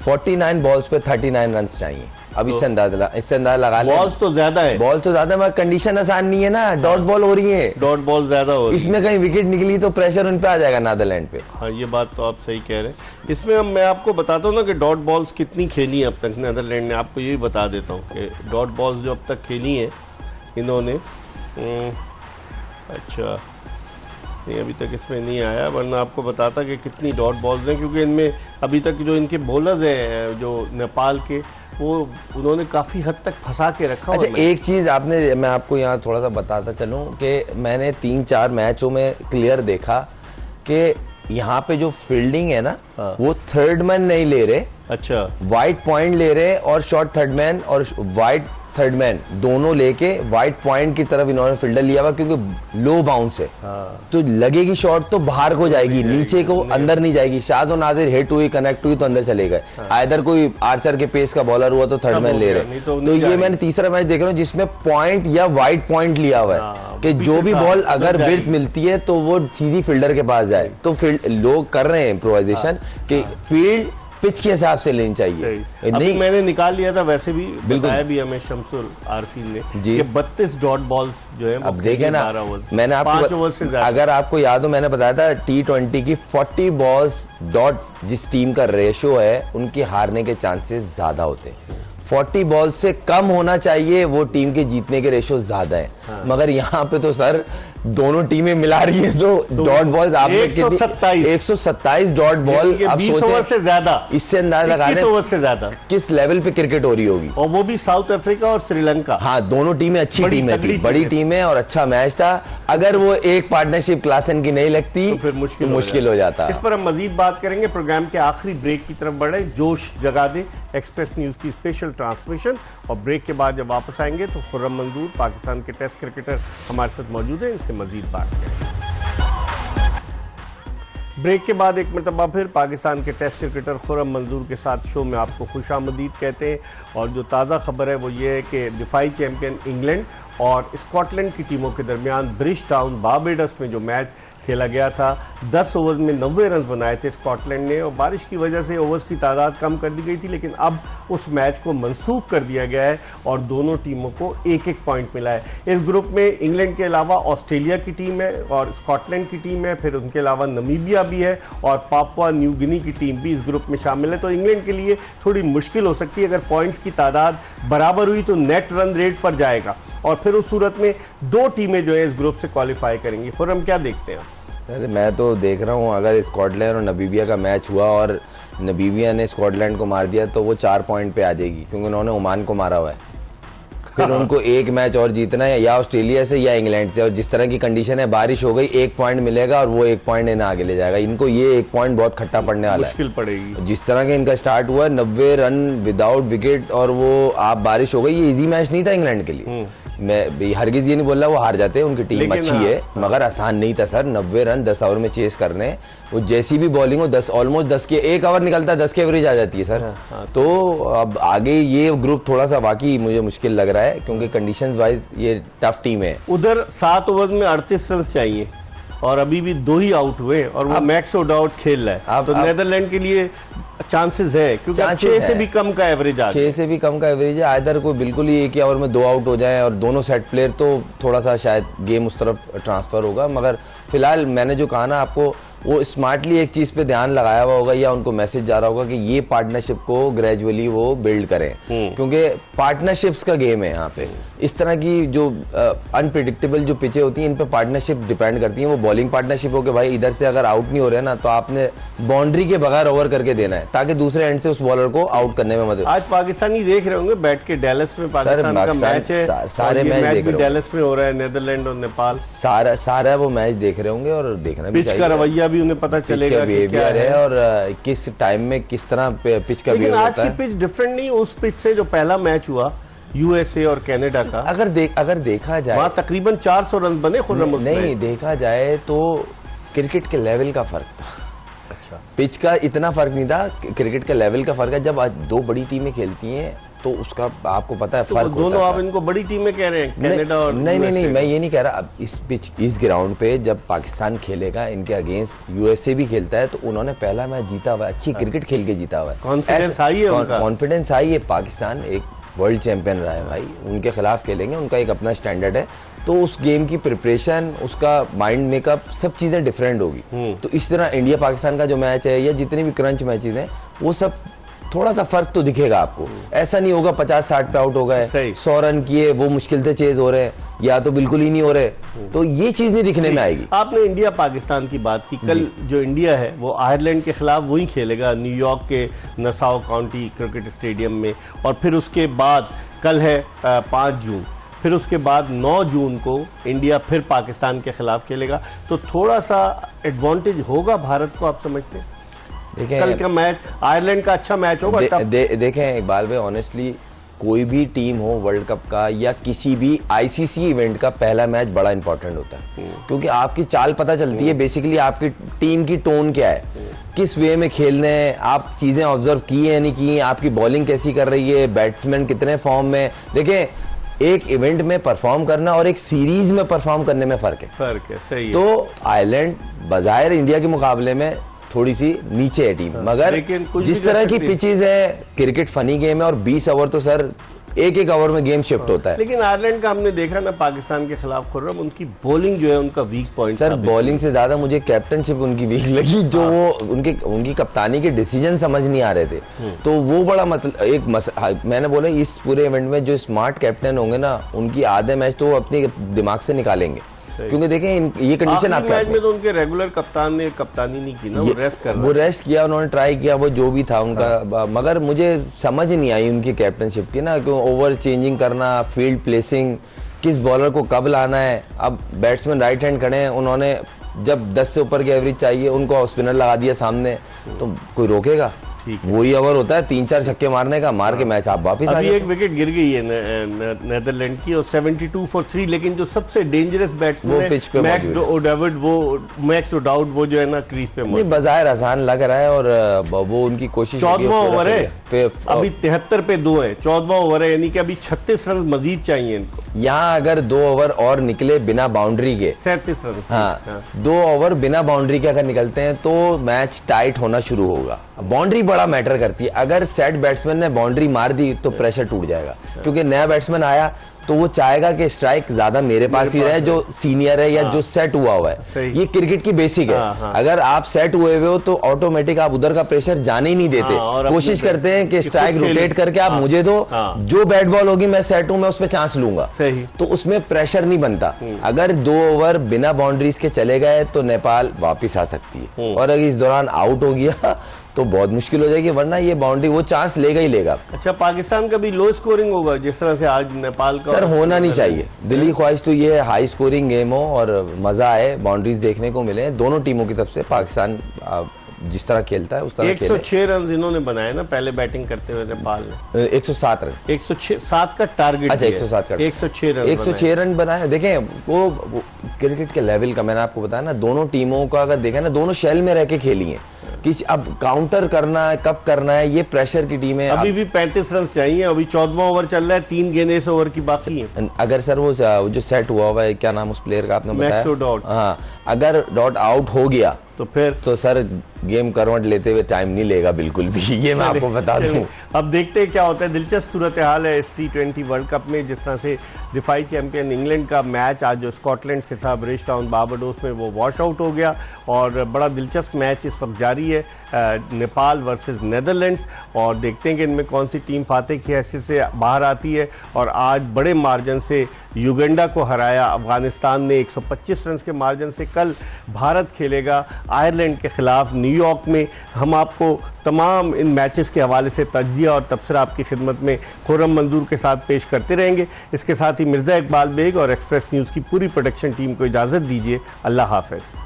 49 बॉल्स पे 39 रन चाहिए। अब इससे अंदाजा लगा ले, बॉल्स तो ज्यादा है, बॉल्स तो ज्यादा, मगर कंडीशन आसान नहीं है ना, डॉट बॉल हो रही है, डॉट बॉल ज्यादा हो रही है। इसमें कहीं विकेट निकली तो प्रेशर उन पे आ जाएगा नीदरलैंड पे। हाँ, ये बात तो आप सही कह रहे हैं। इसमें मैं आपको बताता हूँ ना कि डॉट बॉल्स कितनी खेली है अब तक नीदरलैंड ने, आपको यही बता देता हूँ कि डॉट बॉल्स जो अब तक खेली है इन्होंने, अच्छा नहीं अभी तक इसमें नहीं आया, वरना आपको बताता कि कितनी डॉट बॉल्स हैं, क्योंकि इनमें अभी तक जो इनके बॉलर्स हैं जो नेपाल के, वो उन्होंने काफ़ी हद तक फंसा के रखा। अच्छा एक चीज़ आपने, मैं आपको यहाँ थोड़ा सा बताता चलूँ कि मैंने 3-4 मैचों में क्लियर देखा कि यहाँ पे जो फील्डिंग है ना, वो थर्ड मैन नहीं ले रहे, अच्छा वाइट पॉइंट ले रहे और शॉर्ट थर्ड मैन और वाइट थर्ड मैन दोनों लेके वाइट पॉइंट की तरफ इन्होंने फील्डर लिया हुआ, क्योंकि लो बाउंस है तो लगेगी शॉट तो बाहर को जाएगी, नीचे को अंदर नहीं जाएगी। शाद और नादिर हिट हुई, कनेक्ट हुई तो अंदर चले गए। आइदर कोई आर्चर के पेस का बॉलर हुआ तो थर्ड मैन ले रहे। तो ये मैंने तीसरा मैच देख रहा हूँ जिसमें पॉइंट या वाइट पॉइंट लिया हुआ है कि जो भी बॉल अगर विड्थ मिलती है तो वो सीधी फील्डर के पास जाए। तो फील्ड लोग कर रहे हैं इम्प्रोवाइजेशन कि फील्ड पिच के हिसाब से लेनी चाहिए। नहीं मैंने निकाल लिया था वैसे भी, बताया भी हमें शमसुल आरफीन ने कि 32 डॉट बॉल्स जो है। अब देखे ना, मैंने आपको अगर आपको याद हो मैंने बताया था T20 की 40 बॉल्स डॉट जिस टीम का रेशो है उनके हारने के चांसेस ज्यादा होते हैं। 40 बॉल से कम होना चाहिए, वो टीम के जीतने के रेशो ज्यादा है। मगर यहाँ पे तो सर दोनों टीमें मिला रही हैं तो डॉट बॉल्स आपने 127 डॉट बॉल, आप 20 ओवर से ज्यादा, इससे अंदाजा लगा लें 20 ओवर से ज्यादा किस लेवल पे क्रिकेट हो रही होगी। और वो भी साउथ अफ्रीका और श्रीलंका। हाँ, दोनों टीमें अच्छी टीमें थी, बड़ी टीमें और अच्छा मैच था। अगर वो एक पार्टनरशिप क्लासन की नहीं लगती तो फिर मुश्किल हो जाता। इस पर हम मजीद बात करेंगे। प्रोग्राम के आखिरी ब्रेक की तरफ बढ़े। जोश जगा दे एक्सप्रेस न्यूज की स्पेशल ट्रांसमिशन, और ब्रेक के बाद जब वापस आएंगे तो खुर्रम मंजूर पाकिस्तान के टेस्ट क्रिकेटर हमारे साथ मौजूद है, इनसे मजीद बात करेंगे। ब्रेक के बाद एक मरतबा फिर पाकिस्तान के टेस्ट क्रिकेटर खुर्रम मंजूर के साथ शो में आपको खुशामदीद कहते हैं। और जो ताज़ा खबर है वो ये है कि दिफाई चैंपियन इंग्लैंड और स्कॉटलैंड की टीमों के दरमियान ब्रिज टाउन बारबेडस में जो मैच खेला गया था, 10 ओवर्स में 90 रन बनाए थे स्कॉटलैंड ने, और बारिश की वजह से ओवर्स की तादाद कम कर दी गई थी, लेकिन अब उस मैच को मंसूख कर दिया गया है और दोनों टीमों को एक एक पॉइंट मिला है। इस ग्रुप में इंग्लैंड के अलावा ऑस्ट्रेलिया की टीम है और स्कॉटलैंड की टीम है, फिर उनके अलावा नमीबिया भी है और पापुआ न्यू गिनी की टीम भी इस ग्रुप में शामिल है। तो इंग्लैंड के लिए थोड़ी मुश्किल हो सकती है, अगर पॉइंट्स की तादाद बराबर हुई तो नेट रन रेट पर जाएगा और फिर उस सूरत में दो टीमें जो है इस ग्रुप से क्वालिफाई करेंगी। फिर हम क्या देखते हैं? अरे मैं तो देख रहा हूँ अगर स्कॉटलैंड और नमीबिया का मैच हुआ और नमीबिया ने स्कॉटलैंड को मार दिया तो वो 4 पॉइंट पे आ जाएगी, क्योंकि उन्होंने ओमान को मारा हुआ है। फिर उनको एक मैच और जीतना है, या ऑस्ट्रेलिया से या इंग्लैंड से, और जिस तरह की कंडीशन है बारिश हो गई 1 पॉइंट मिलेगा और वो 1 पॉइंट इन्हें आगे ले जाएगा। इनको ये 1 पॉइंट बहुत खट्टा पड़ने वाला है, मुश्किल पड़ेगी। जिस तरह के इनका स्टार्ट हुआ 90 रन विदाउट विकेट, और वो आप बारिश हो गई, ये इजी मैच नहीं था इंग्लैंड के लिए। मैं हरगिज ये नहीं बोल रहा वो हार जाते, उनकी टीम अच्छी है मगर आसान नहीं था सर। 90 रन 10 ओवर में चेस करने, वो जैसी भी बॉलिंग हो 10 ऑलमोस्ट 10 के 1 ओवर निकलता है 10 के एवरेज आ जाती है सर। तो अब आगे ये ग्रुप थोड़ा सा वाकई मुझे मुश्किल लग रहा है, क्योंकि कंडीशंस वाइज ये टफ टीम है। उधर 7 ओवर में 38 रन चाहिए और अभी भी 2 ही आउट हुए और वो मैक्स आउट खेल रहा है, तो नेदरलैंड के लिए चांसेस है, क्योंकि 6 से भी कम का एवरेज आ 6 से भी कम का एवरेज है। आइदर कोई बिल्कुल ही 1 ओवर में 2 आउट हो जाए और दोनों सेट प्लेयर, तो थोड़ा सा शायद गेम उस तरफ ट्रांसफर होगा। मगर फिलहाल मैंने जो कहा ना आपको, वो स्मार्टली एक चीज पे ध्यान लगाया हुआ होगा या उनको मैसेज जा रहा होगा कि ये पार्टनरशिप को ग्रेजुअली वो बिल्ड करें, क्योंकि पार्टनरशिप्स का गेम है यहाँ पे। इस तरह की जो अनप्रिडिक्टेबल जो पिचें होती हैं इन पे पार्टनरशिप डिपेंड करती हैं। वो बॉलिंग पार्टनरशिप हो कि भाई इधर से अगर आउट नहीं हो रहे ना तो आपने बाउंड्री के बगैर ओवर करके देना है, ताकि दूसरे एंड से उस बॉलर को आउट करने में मदद। आज पाकिस्तानी देख रहे होंगे बैठ के, डैलस में पाकिस्तान का मैच है, सारे मैच देख रहे डैलस में हो रहा है, नेदरलैंड और नेपाल, सारा वो मैच देख रहे होंगे और देखना भी चाहिए। पिच का रवैया भी उन्हें पता चलेगा कि क्या है और किस टाइम में किस तरह पिच का बिहेव होता है। आज की पिच डिफरेंट नहीं उस पिच से जो पहला मैच हुआ यूएसए और कनाडा का। अगर देखा जाए वहां तकरीबन 400 रन बने खुर्रम। नहीं देखा जाए तो क्रिकेट के लेवल का फर्क था। अच्छा, पिच का इतना फर्क नहीं था, क्रिकेट के लेवल का फर्क है। जब आज 2 बड़ी टीमें खेलती हैं तो उसका आपको पता है तो फर्क दोनों आप इनको बड़ी टीमें कह रहे हैं, कनाडा और नहीं, मैं ये नहीं कह रहा। अब इस ग्राउंड पे जब पाकिस्तान खेलेगा इनके अगेंस्ट यूएसए भी खेलता है तो उन्होंने पहला मैच जीता हुआ है, अच्छी क्रिकेट खेल के जीता हुआ है, कॉन्फिडेंस आई है उनका, कॉन्फिडेंस आई है। पाकिस्तान एक वर्ल्ड चैंपियन रहा है भाई, उनके खिलाफ खेलेंगे, उनका एक अपना स्टैंडर्ड है, तो उस गेम की प्रिपरेशन, उसका माइंड मेकअप, सब चीजें डिफरेंट होगी। तो इस तरह इंडिया पाकिस्तान का जो मैच है या जितने भी क्रंच मैचेस हैं वो सब थोड़ा सा फर्क तो दिखेगा आपको। ऐसा नहीं होगा 50-60 पे आउट हो गए, 100 रन किए, वो मुश्किल से चेज हो रहे हैं या तो बिल्कुल ही नहीं हो रहे, तो ये चीज नहीं दिखने में आएगी। आपने इंडिया पाकिस्तान की बात की, कल जो इंडिया है वो आयरलैंड के खिलाफ वही खेलेगा न्यूयॉर्क के नसाओ काउंटी क्रिकेट स्टेडियम में, और फिर उसके बाद कल है 5 जून, फिर उसके बाद 9 जून को इंडिया फिर पाकिस्तान के खिलाफ खेलेगा। तो थोड़ा सा एडवांटेज होगा भारत को, आप समझते हैं? कल का मैच आयरलैंड का अच्छा मैच होगा। देखें इकबाल भाई, ऑनेस्टली कोई भी टीम हो वर्ल्ड कप का या किसी भी आईसीसी इवेंट का पहला मैच बड़ा इंपॉर्टेंट होता है, क्योंकि आपकी चाल पता चलती है, बेसिकली आपकी टीम की टोन क्या है, किस वे में खेलने हैं, आप चीजें ऑब्जर्व की है नहीं की, आपकी बॉलिंग कैसी कर रही है, बैट्समैन कितने फॉर्म में। देखें, एक इवेंट में परफॉर्म करना और एक सीरीज में परफॉर्म करने में फर्क है। सही है। तो आयरलैंड बजायर इंडिया के मुकाबले में थोड़ी सी नीचे है टीम, मगर जिस तरह की पिचेस है, क्रिकेट फनी गेम है और 20 ओवर तो सर एक ओवर में गेम शिफ्ट होता है। लेकिन आयरलैंड का हमने देखा ना पाकिस्तान के खिलाफ, खुर्रम, उनकी बॉलिंग जो है उनका वीक पॉइंट। सर बॉलिंग से ज्यादा मुझे कैप्टनशिप उनकी वीक लगी, जो वो उनकी कप्तानी के डिसीजन समझ नहीं आ रहे थे। तो वो बड़ा मतलब मैंने बोला इस पूरे इवेंट में जो स्मार्ट कैप्टन होंगे ना, उनकी आधे मैच तो वो अपने दिमाग से निकालेंगे, क्योंकि देखें ये कंडीशन आपके मैच में तो उनके रेगुलर कप्तान ने कप्तानी नहीं की ना, वो रेस्ट किया, उन्होंने ट्राई किया, वो जो भी था उनका। मगर मुझे समझ नहीं आई उनकी कैप्टनशिप की ना, क्यों ओवर चेंजिंग करना, फील्ड प्लेसिंग, किस बॉलर को कब लाना है। अब बैट्समैन राइट हैंड खड़े हैं, उन्होंने जब 10 से ऊपर की एवरेज चाहिए उनको स्पिनर लगा दिया सामने, तो कोई रोकेगा? वही ओवर होता है 3-4 छक्के मारने का, मार के मैच आप वापस आ जाते। एक विकेट गिर गई है नेदरलैंड की और 72 for 3, लेकिन जो सबसे डेंजरस बैट्समैन है मैक्स ओडाउड, वो जो है ना क्रीज पे नहीं, बाज़ाहिर आसान लग रहा है और वो उनकी कोशिश। 14वां ओवर है, अभी 73 पे 2 है, 14वां ओवर है, यानी कि अभी 36 रन मजीद चाहिए इनको। यहाँ अगर 2 ओवर और निकले बिना बाउंड्री के, 37 रन। हाँ, 2 ओवर बिना बाउंड्री के अगर निकलते हैं तो मैच टाइट होना शुरू होगा। बाउंड्री बड़ा मैटर करती है, अगर सेट बैट्समैन ने बाउंड्री मार दी तो प्रेशर टूट जाएगा, क्योंकि नया बैट्समैन आया तो वो चाहेगा कि स्ट्राइक ज्यादा मेरे पास ही रहे, जो सीनियर है या जो सेट हुआ है। ये क्रिकेट की बेसिक है। अगर आप सेट हुए हो तो ऑटोमेटिक आप उधर का प्रेशर जाने ही नहीं देते, कोशिश करते हैं कि स्ट्राइक रोटेट करके आप मुझे दो, जो बैट बॉल होगी मैं सेट हूं, मैं उस पर चांस लूंगा, तो उसमें प्रेशर नहीं बनता। अगर 2 ओवर बिना बाउंड्रीज के चले गए तो नेपाल वापिस आ सकती है, और अगर इस दौरान आउट हो गया तो बहुत मुश्किल हो जाएगी, वरना ये बाउंड्री वो चांस लेगा ही लेगा। अच्छा, पाकिस्तान का भी लो स्कोरिंग होगा जिस तरह से आज नेपाल का? सर होना नहीं चाहिए, दिली ख्वाहिश तो ये हाई स्कोरिंग गेम हो और मजा आए, बाउंड्रीज देखने को मिले दोनों टीमों की तरफ से। पाकिस्तान जिस तरह खेलता है उस तरह 106 रन इन्होंने बनाए ना पहले बैटिंग करते हुए नेपाल ने। 107 रन, 107 का टारगेट। अच्छा 107 का, 106 रन बनाए। देखें वो क्रिकेट के लेवल का मैंने आपको बताया ना, दोनों टीमों का अगर देखा ना, दोनों शेल में रह के खेली है कि अब काउंटर करना है, कब करना है, ये प्रेशर की टीम है। अभी भी 35 रन चाहिए, अभी 14वां ओवर चल रहा है, 3 गेंदें इस ओवर की बाकी है। अगर सर वो जो सेट हुआ है, क्या नाम उस प्लेयर का आपने बताया? हाँ, अगर डॉट आउट हो गया तो फिर तो सर गेम करवट लेते हुए टाइम नहीं लेगा बिल्कुल भी, ये मैं आपको बता दूं। अब देखते हैं क्या होता है। दिलचस्प सूरत हाल है इस T20 वर्ल्ड कप में, जिस तरह से दिफाई चैंपियन इंग्लैंड का मैच आज जो स्कॉटलैंड से था, ब्रिज टाउन बारबाडोस में, वो वॉश आउट हो गया और बड़ा दिलचस्प मैच इस वक्त जारी है, नेपाल वर्सेस नेदरलैंड्स। और देखते हैं कि इनमें कौन सी टीम फातेह की हैसियत से बाहर आती है। और आज बड़े मार्जिन से युगांडा को हराया अफगानिस्तान ने 125 रन के मार्जिन से। कल भारत खेलेगा आयरलैंड के खिलाफ न्यूयॉर्क में। हम आपको तमाम इन मैचेस के हवाले से तज्जिया और तबसरा आपकी खिदमत में खुर्रम मंजूर के साथ पेश करते रहेंगे। इसके साथ ही मिर्ज़ा इकबाल बेग और एक्सप्रेस न्यूज़ की पूरी प्रोडक्शन टीम को इजाज़त दीजिए। अल्लाह हाफ़िज़।